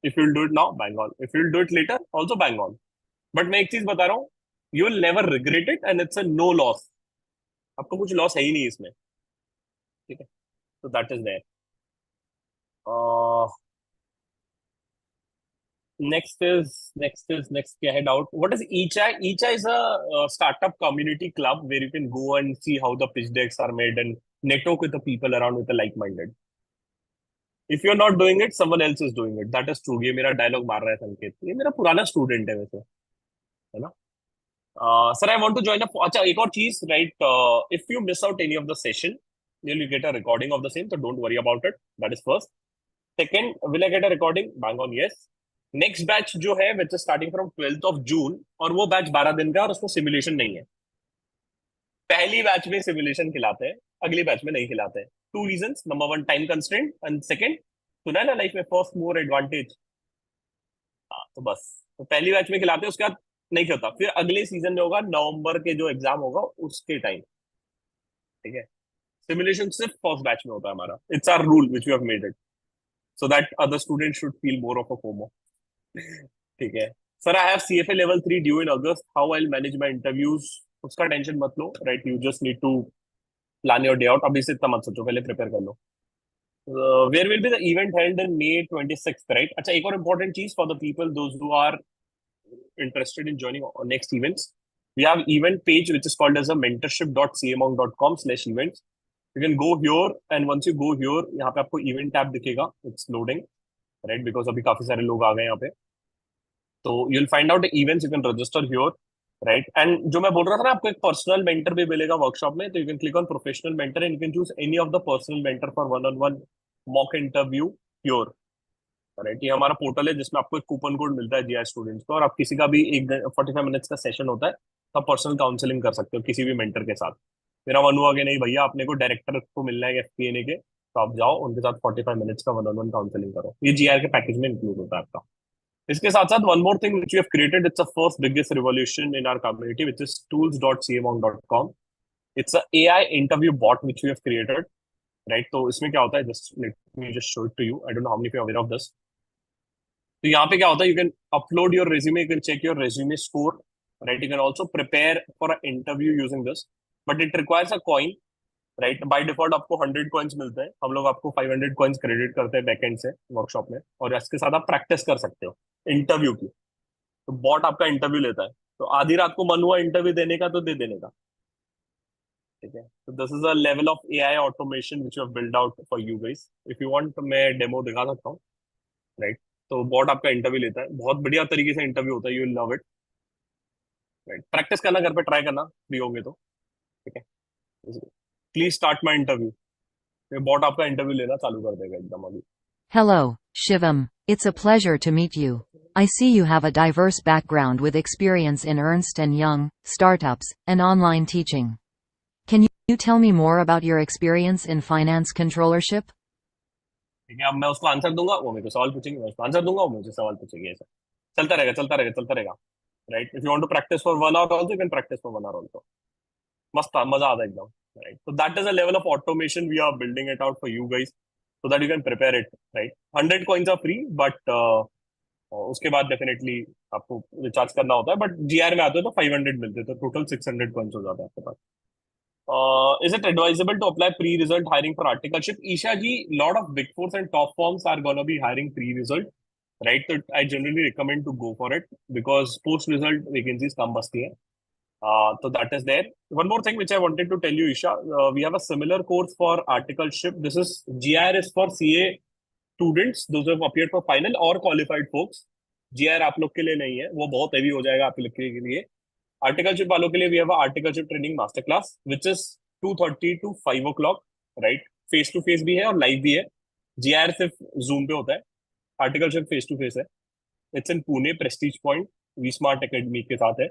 if you do it now, bang on. If you do it later, also bang on. But मैं एक चीज बता रहा हूँ, you will never regret it and it's a no loss. आपको कुछ loss है ही नहीं इसमें। ठीक है, तो दैट इज देयर। Next क्या है doubt? What is ECHA? ECHA is a startup community club where you can go and see how the pitch decks are made and network with the people around with the like-minded. If you're not doing it, someone else is doing it. That is true. ये मेरा dialogue मार रहा है संकेत, ये मेरा पुराना student है वैसे, है ना? Sir, I want to join up. अच्छा, एक और चीज, right? If you miss out any of the session, you'll get a recording of the same. So don't worry about it. That is first. Second, will I get a recording? Bang on yes. Next batch जो है which is starting from 12th of June, और वो batch 12 दिन का है और उसको simulation नहीं है। पहली बैच में सिमुलेशन खिलाते हैं, अगली बैच में नहीं खिलाते हैं। Two reasons, number one time constraint and second, सुना है ना लाइफ में फर्स्ट मोर एडवांटेज। हाँ, तो बस, तो पहली बैच में खिलाते हैं, उसके बाद नहीं खिलाता। फिर अगले सीजन में होगा, नवंबर के जो एग्जाम होगा उसके टाइम। ठीक है, सिमुलेशन सिर्फ फर्स्ट बैच में होता है हमारा। It's our rule which we have made it so that other student should feel more of a FOMO. ठीक है। Sir, I have CFA level 3 due in August, how I will manage my interviews? उसका tension मत लो, right, you just need to plan your day out. अभी से इतना मत सोचो, पहले प्रिपेयर कर लो। Where will be the event held in May 26, right? अच्छा, एक और इंपॉर्टेंट चीज for the people those who are interested in joining next events, we have event page which is called as a mentorship.cmonk.com/events. You can go here and once you go here, यहाँ पे आपको event tab दिखेगा, it's loading, right? Because अभी काफी सारे लोग आ गए यहाँ पे, तो you'll find out the events, you can register here, right? And जो मैं बोल रहा था ना, आपको एक पर्सनल मेंटर भी मिलेगा वर्कशॉप में, तो you can click on professional mentor and you can choose any of the personal mentor for one-on-one mock interview here, right? ये हमारा पोर्टल है जिसमें आपको एक कूपन कोड मिलता है जीआई स्टूडेंट्स को, और आप किसी का भी 45 मिनट्स का सेशन होता है, तो आप पर्सनल काउंसलिंग कर सकते हो किसी भी मेंटर के साथ। मेरा मन हुआ कि नहीं भैया, आपने को डायरेक्टर को मिलना है FP&A के, तो आप जाओ उनके साथ 45 मिनट्स का वन-ऑन-वन काउंसलिंग करो। ये जीआर के पैकेज में इंक्लूड होता है आपका। इसके साथ साथ one more thing which we have created, it's a first biggest revolution in our community which is tools.cmonk.com. It's a AI interview bot which we have created, right? तो इसमें क्या होता है, just let me just show it to you, I don't know how many of you are aware of this. तो यहाँ पे क्या होता है, you can upload your resume, you can check your resume score, right? You can also prepare for a interview using this, but it requires a coin, right? By default आपको 100 coins मिलते हैं, हम लोग आपको 500 कॉइन्स क्रेडिट करते हैं backend से workshop में, और इसके साथ आप प्रैक्टिस कर सकते हो इंटरव्यू की। तो बॉट आपका इंटरव्यू लेता है, तो आधी रात को मन हुआ इंटरव्यू देने का तो दे देने का। ठीक है, तो this is a level of AI automation which you have build out for you guys. If you want मैं डेमो दिखा सकता हूँ, राइट? तो बॉट आपका इंटरव्यू लेता है, बहुत बढ़िया तरीके से इंटरव्यू होता है, you will love it, right? Practice करना, घर पे ट्राई करना, फ्री होंगे तो। ठीक है, प्लीज स्टार्ट माई इंटरव्यू। ये बॉट आपका इंटरव्यू लेना चालू कर देगा एकदम अभी। Hello, Shivam. It's a pleasure to meet you. I see you have a diverse background with experience in Ernst & Young, startups, and online teaching. Can you tell me more about your experience in finance controllership? ठीक है, अब मैं उसको answer दूंगा, वो मेरे को सवाल पूछेंगे, मैं उसको आंसर दूंगा, वो मुझे सवाल पूछेंगे, ऐसा चलता रहेगा, चलता रहेगा, चलता रहेगा, right? If you want to practice for 1 hour also, you can practice for 1 hour also. मस्त था, मजा आता है एकदम। right? So that is a level of automation we are building it out for you guys so that you can prepare it, right? 100 coins are free, but उसके बाद definitely आपको recharge करना होता है, बट जीआर में आते हो तो 500 मिलते हैं, तो टोटल 600 कॉइन्स हो जाता है आपके पास. Is it advisable to apply pre-result hiring for articleship? Isha ji, lot of big fours and top firms are gonna be hiring pre-result, right? So I generally recommend to go for it because post-result vacancies come बसती हैं. So that is there. One more thing which I wanted to tell you, Isha, we have a similar course for articleship. This is GIR is for CA students, those who have appeared for final or qualified folks. GIR आप लोग के लिए नहीं है, वो बहुत heavy हो जाएगा आप लोग के लिए. आर्टिकलशिप वालों के लिए we have articleship training master class which is 2:30 to 5 o'clock, right? Face to face भी है और लाइव भी है. जीआर सिर्फ जूम पे होता है, आर्टिकलशिप फेस टू फेस है. It's in Pune, Prestige Point, V Smart Academy के साथ है.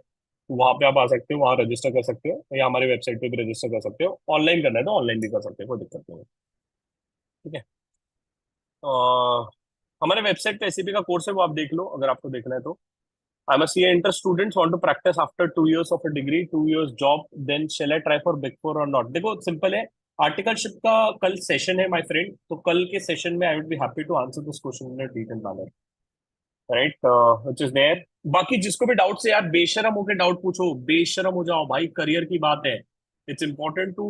वहां पे आप आ सकते हो, वहां रजिस्टर कर सकते हो, या हमारे वेबसाइट पे भी रजिस्टर कर सकते हो. ऑनलाइन करना है तो ऑनलाइन भी कर सकते हो, कोई दिक्कत नहीं है. ठीक है. हमारे वेबसाइट पे एसीपी का कोर्स है, वो आप देख लो अगर आपको देखना है तो. I'm a CA inter students want to practice after 2 years of a degree, 2 years job, then shall I try for Big Four or not? देखो सिंपल है. आर्टिकलशिप का कल सेशन है माय फ्रेंड, तो कल के सेशन में I would be happy to answer this question in a detail manner, right? Which is there. बाकी जिसको भी डाउट से यार बेशरम होकर डाउट पूछो, बेशरम हो जाओ भाई, करियर की बात है. It's important to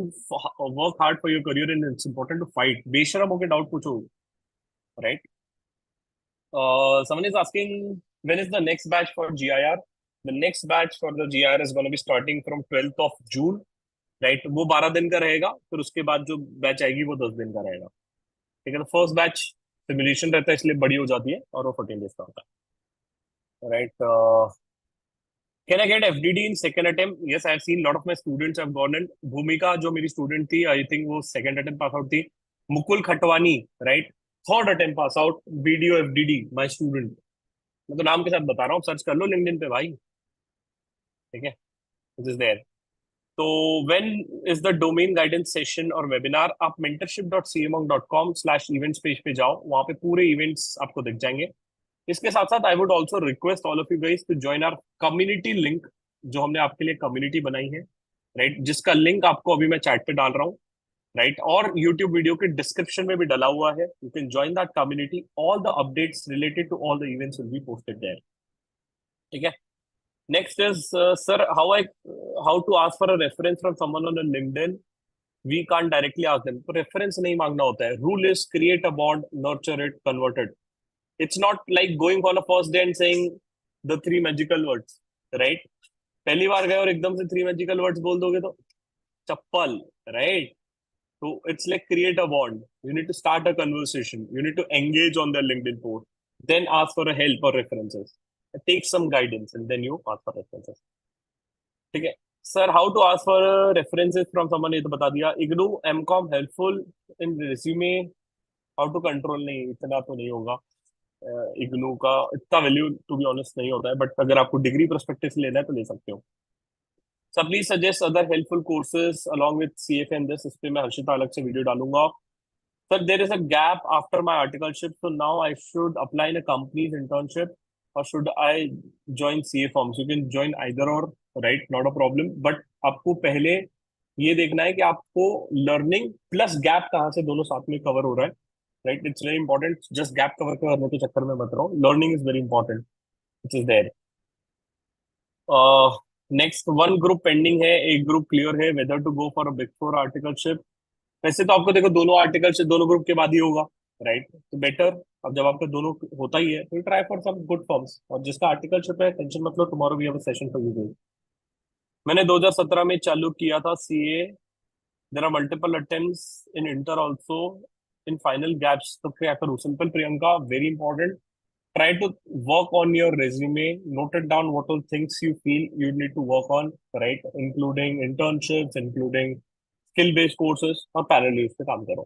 work hard for your career and it's important to fight. बेशरम होकर डाउट पूछो, राइट? Someone is asking, when is the next batch for GIR? The next batch for the GIR is going to be starting from 12th of June, right? वो 12 दिन का रहेगा, फिर उसके बाद जो बैच आएगी वो 10 दिन का रहेगा. ठीक है. तो फर्स्ट बैच सिमुलेशन रहता है इसलिए बड़ी हो जाती है, और वो 14 डेज का होता है, right? Can I get FDD in second attempt? Yes, I have seen lot of my students have gone in. भूमिका जो मेरी स्टूडेंट थी, आई थिंक वो सेकंड अटेम्प्ट पास आउट थी. Mukul Khatwani, right, third attempt pass out, BDO FDD, my student. मैं तो नाम के साथ बता रहा हूँ, सर्च कर लो लिंक्डइन पे भाई. ठीक है. It is there. तो when is the domain guidance session और वेबिनार? आप mentorship.cmonk.com/events पेज पे जाओ, वहां पे पूरे इवेंट्स आपको दिख जाएंगे. इसके साथ साथ I would also request all of you guys to join our community link, जो हमने आपके लिए कम्युनिटी बनाई है, राइट? जिसका लिंक आपको अभी मैं चैट पे डाल रहा हूँ, राइट? और यूट्यूब वीडियो के डिस्क्रिप्शन में भी डाला हुआ है. You can join that community. All the updates related to all the events will be posted there. ठीक है. Next is, sir, how to ask for a reference from someone on a LinkedIn? We can't directly ask them. तो reference नहीं मांगना होता है. Rule is create a bond, nurture it, convert it. It's not like going on a first day and saying the three magical words, right? पहली बार गए और एकदम से three magical words बोल दोगे तो चप्पल, right? So it's like create a bond. You need to start a conversation. You need to engage on their LinkedIn post. Then ask for a help or references. Take some guidance and then you ask for references. ठीक है. Sir, how to ask for references from someone, ये तो बता दिया. IGNOU MCom helpful in resume? How to control? नहीं, इतना तो नहीं होगा. इग्नू का इतना वैल्यू टू बी ऑनेस्ट नहीं होता है, बट अगर आपको डिग्री परस्पेक्टिव से लेना है तो ले सकते हो. Sir please suggest other helpful courses along with CFA and this. इस पे मैं हर्षिता अलग से वीडियो डालूंगा. Sir, there is a gap after my articleship, so now I should apply in a company's internship or should I join CA firms? You can join either or, right? Not a problem. But आपको पहले ये देखना है कि आपको learning plus gap कहाँ से दोनों साथ में कवर हो रहा है, right? It's very important. Just gap cover करने के चक्कर में मत रहो. Learning is very important, which is there. Next, one group pending है, एक ग्रुप क्लियर है. Whether to go for a big four articleship? वैसे तो आपको देखो दोनों आर्टिकल से दोनों ग्रुप के बाद ही होगा, राइट? तो बेटर, अब जब आपका दोनों होता ही है तो try for some good forms. और जिसका आर्टिकलशिप है टेंशन मत लो, tomorrow we have a session for you. मैंने 2017 में चालू किया था CA. There are multiple attempts in inter also, in final gaps. तो क्या करूँ? Simple Priyanka, very important. Try to work on your resume, note it down what all things you feel you need to work on, right? Including internships, including skill based courses, और parallel इस पे काम करो.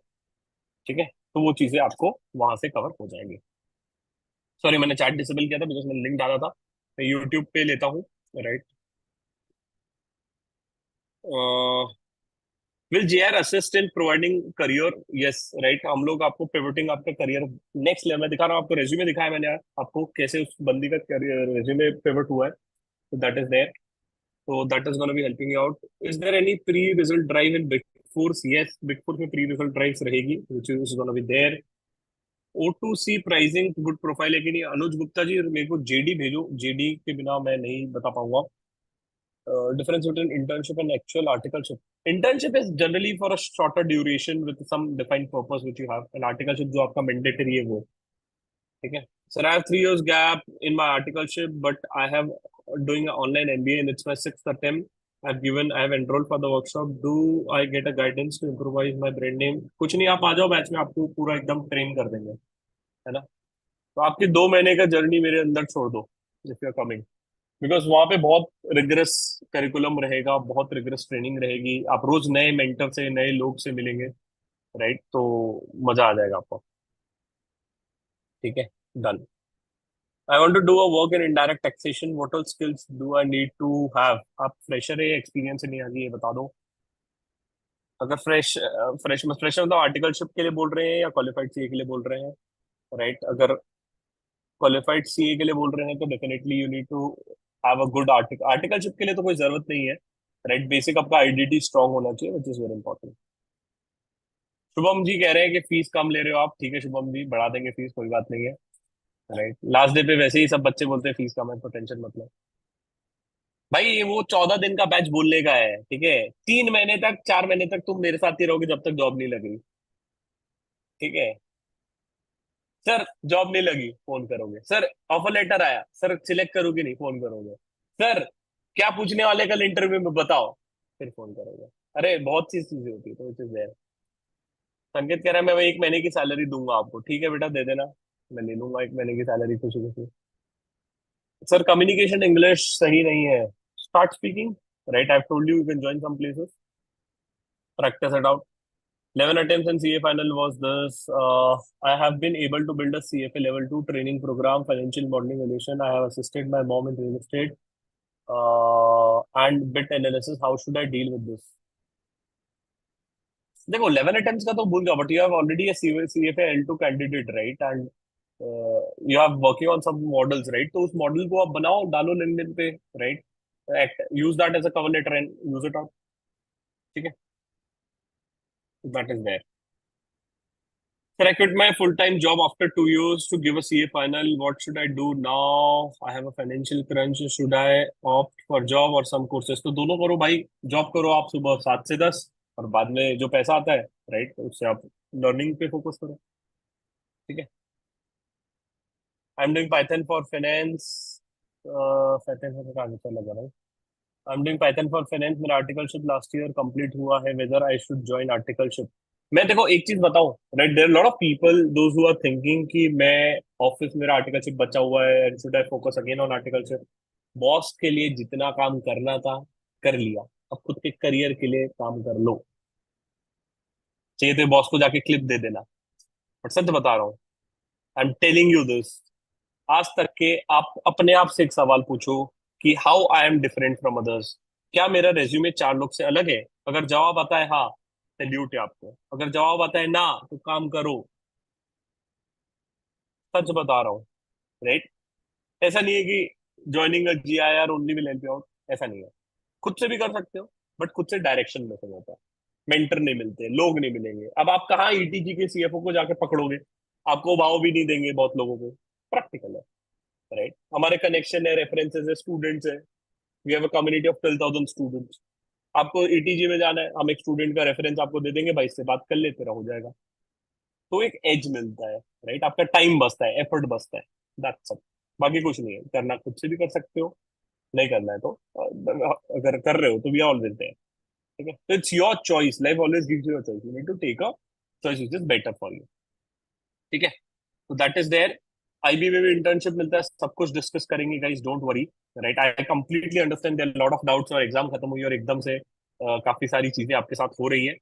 ठीक है. तो वो चीजें आपको वहां से कवर हो जाएंगी. सॉरी, मैंने चैट डिसेबल किया था बिकॉज मैंने लिंक डाला था. मैं यूट्यूब पे लेता हूँ, right? Will GR assist in providing career? Yes, right. हम लोग आपको पिवटिंग आपका करियर नेक्स्ट लेवल में दिखा रहा हूँ. आपको रेज्यूमे दिखाया मैंने यार, आपको कैसे उस बंदी का करियर रेज्यूमे पिवट हुआ है. तो that is there. So that is going to be helping you out. Is there any pre-result drive in Big fours, yes big four में प्री रिफल ड्राइव्स रहेगी which is gonna be there. O2C pricing good profile है कि नहीं? अनुज गुप्ता जी मेरे को JD भेजो, JD के बिना मैं नहीं बता पाऊंगा। Difference between internship and actual articleship. Internship is generally for a shorter duration with some defined purpose which you have. And articleship जो आपका mandatory है वो, ठीक है? Sir, I have 3 years gap in my articleship, but I have doing an online MBA and it's my sixth attempt. I have enrolled for the workshop. Do I get a guidance to improvise my brand name? कुछ नहीं, आप आ जाओ batch में, आपको पूरा एकदम train कर देंगे, है ना? तो आपके 2 महीने का जर्नी मेरे अंदर छोड़ दो if you are coming, because वहां पे बहुत रिगरस करिकुलम रहेगा, बहुत रिगरस ट्रेनिंग रहेगी, आप रोज नए मेंटर से नए लोग से मिलेंगे, राइट? तो मजा आ जाएगा आपको, ठीक है? Done. I want to do a work in indirect taxation, what all skills do I need to have? आप फ्रेशर है, एक्सपीरियंस नहीं, आगे ये बता दो। अगर फ्रेश मतलब आर्टिकलशिप के लिए बोल रहे हैं या क्वालिफाइड सीए के लिए बोल रहे हैं, राइट? अगर क्वालिफाइड सीए के लिए बोल रहे हैं तो definitely you need to have a good articleship के लिए तो कोई जरूरत नहीं है, राइट? बेसिक आपका आइडेंटिटी स्ट्रांग होना चाहिए which is very important. Shubham ji कह रहे हैं कि फीस कम ले रहे हो आप, ठीक है शुभम जी, बढ़ा देंगे फीस, कोई बात नहीं है, राइट? लास्ट डे पे वैसे ही सब बच्चे बोलते हैं फीस कम है, तो टेंशन मत लो भाई। ये वो 14 दिन का बैच बोलने का है, ठीक है? 3 महीने तक, 4 महीने तक तुम मेरे साथ ही रहोगे जब तक जॉब नहीं लगी, ठीक है? सर जॉब नहीं लगी फोन करोगे, सर ऑफर लेटर आया, सर सिलेक्ट करोगे नहीं फोन करोगे, सर क्या पूछने वाले कल इंटरव्यू में बताओ, फिर फोन करोगे। अरे बहुत सी चीजें होती है, तो इट इज देयर। संकेत कह रहा है मैं 1 महीने की सैलरी दूंगा आपको, ठीक है बेटा दे देना, मैं ले लूंगा 1 महीने की सैलरी खुशी खुशी। सर कम्युनिकेशन इंग्लिश सही नहीं है, start speaking, right? I told you you can join some places, practice it out. 11 attempts in CA final was this. I have been able to build a CFA level 2 training program, financial modeling evaluation. I have assisted my mom in real estate and bit analysis. How should I deal with this? देखो 11 attempts का तो भूल जाओ, but you have already CFA L2 candidate, right? And you are working on some models, right? तो उस model को आप बनाओ, डालो लिंक्डइन पे, right? Use that as a cover letter and use it out, ठीक है? That is there. Sir, I quit my full-time job after 2 years to give a CA final. What should I do now? I have a financial crunch. Should I opt for job or some courses? तो दोनों करो भाई। Job करो आप सुबह 7 से 10, और बाद में जो पैसा आता है, राइट, उससे आप लर्निंग पे फोकस करो, ठीक है? I am doing Python for finance. Python का आगे चल लगा भाई। I am doing Python for finance, मेरा आर्टिकलशिप लास्ट ईयर कंप्लीट हुआ है, whether I should join articleship. मैं देखो एक चीज बताऊं, right? There lot of people those who are thinking कि मैं ऑफिस, मेरा आर्टिकलशिप बचा हुआ है and should I focus again on articleship. Boss के लिए जितना काम करना था कर लिया, अब खुद के करियर के लिए काम कर लो। चाहिए तो बॉस को जाके क्लिप दे देना, बट सच बता रहा हूँ, आई एम टेलिंग यू दिस। आज तक के आप अपने आप से एक सवाल पूछो कि how I am different from others. क्या मेरा रेज्यूमे 4 लोग से अलग है? अगर जवाब आता है हाँ, सैल्यूट है आपको। अगर जवाब आता है ना, तो काम करो। सच बता रहा हूँ, राइट? ऐसा नहीं है कि joining a GIR only will help you out, ऐसा नहीं है। खुद से भी कर सकते हो, बट खुद से डायरेक्शन में से होता है, मेंटर नहीं मिलते, लोग नहीं मिलेंगे। अब आप कहाँ ETG के CFO को जाके पकड़ोगे? आपको भाव भी नहीं देंगे बहुत लोगों को। प्रैक्टिकल है, राइट? हमारे कनेक्शन है, रेफरेंसेस है, स्टूडेंट्स है। We have a community of 12,000 students. आपको ETG में जाना है, हम एक स्टूडेंट का रेफरेंस आपको दे देंगे, भाई से बात कर लेते रहो, हो जाएगा। तो एक एज मिलता है, राइट? आपका टाइम बचता है, एफर्ट बचता है, दैट्स सब। बाकी कुछ नहीं है, करना खुद से भी कर सकते हो, नहीं करना है तो अगर कर रहे हो तो वी आर ऑलवेज देयर, ठीक है? तो it's your choice, life always gives you a choice, you need to take a choice which is better for you, ठीक है? तो दैट इज देयर। IB में भी इंटर्नशिप मिलता है, सब कुछ डिस्कस करेंगे guys, don't worry, right? I completely understand there lot of doubts, और एग्जाम खत्म हुई और एकदम से काफी सारी चीजें आपके साथ हो रही है,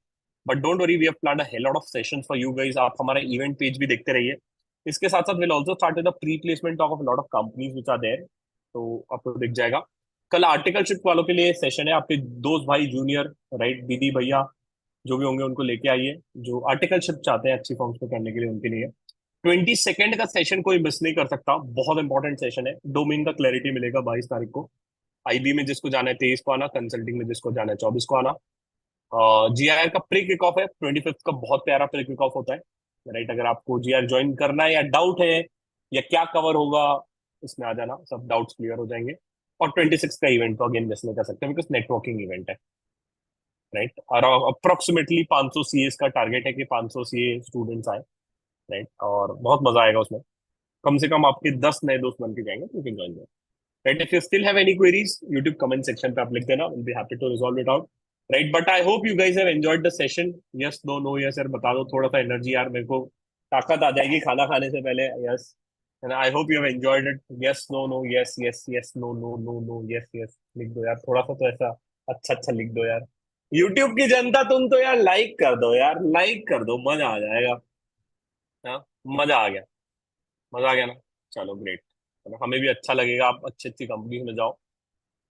but don't worry, we have planned a lot of sessions for you guys. आप हमारा इवेंट पेज भी देखते रहिए। इसके साथ साथ will also start with the pre placement talk of lot of companies which are there, तो आपको दिख जाएगा। कल आर्टिकलशिप वालों के लिए सेशन है, आपके दोस्त भाई जूनियर, राइट, दीदी भैया जो भी होंगे उनको लेके आइए, जो आर्टिकलशिप चाहते हैं अच्छी फॉर्म्स पे करने के लिए, उनके लिए 22 का सेशन कोई मिस नहीं कर सकता, बहुत इंपॉर्टेंट सेशन है। डोमेन का क्लैरिटी मिलेगा 22 तारीख को। IB में जिसको जाना है 23 को आना, कंसल्टिंग में जिसको जाना है 24 को आना, जीआर का प्री किक ऑफ है 25 का, बहुत प्यारा प्री किक ऑफ होता है। राइट, अगर आपको जीआर ज्वाइन करना है या डाउट है या क्या कवर होगा, इसमें आ जाना, सब डाउट्स क्लियर हो जाएंगे। और 26 का इवेंट तो अगेन मिस नहीं कर सकते बिकॉज नेटवर्किंग इवेंट है। राइट, और अप्रोक्सीमेटली 500 सीएस का टारगेट है कि 500 सीए स्टूडेंट्स आए। राइट, और बहुत मजा आएगा उसमें। कम से कम आपके 10 नए दोस्त बन के जाएंगे, तो you can join. Right, if you still have any queries, YouTube comment section पे आप लिख देना, we'll be happy to resolve it out. Right, but I hope you guys have enjoyed the session. Yes, no, no, yes, यार बता दो थोड़ा सा energy यार, मेरे को ताकत आ जाएगी खाना खाने से पहले। Yes, and I hope you have enjoyed it. Yes, no, no, yes, yes, yes, no, no, no, no, yes, yes, लिख दो यार थोड़ा सा, तो ऐसा अच्छा अच्छा लिख दो यार। YouTube की जनता तुम तो यार लाइक कर दो यार, लाइक कर दो, मजा आ जाएगा। हाँ, मजा आ गया, मजा आ गया ना। चलो ग्रेट, हमें भी अच्छा लगेगा, आप अच्छी अच्छी कंपनी में जाओ।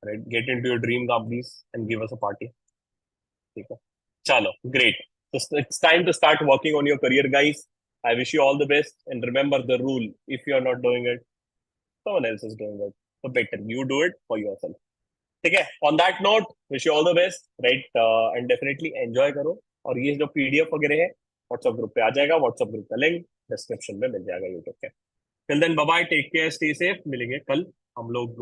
Right, get into your dream companies and give us a party. ठीक है, चलो great. So it's time to start working on your career, guys. I wish you all the best, and remember the rule: if you are not doing it, someone else is doing it. So better you do it for yourself. ठीक है, on that note, wish you all the best, right? And definitely enjoy करो। और ये जो PDF वगैरह है, WhatsApp group पे आ जाएगा, व्हाट्सएप ग्रुप का लिंक डिस्क्रिप्शन में मिल जाएगा यूट्यूब के। Till then bye bye, take care, stay safe, मिलेंगे कल हम लोग,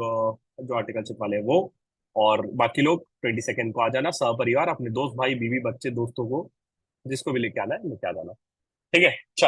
जो आर्टिकलशिप वाले हैं वो। और बाकी लोग 22 को आ जाना, सह परिवार, अपने दोस्त भाई बीवी बच्चे दोस्तों को जिसको भी लेके आना है लेके आ जाना। ठीक है, चलो।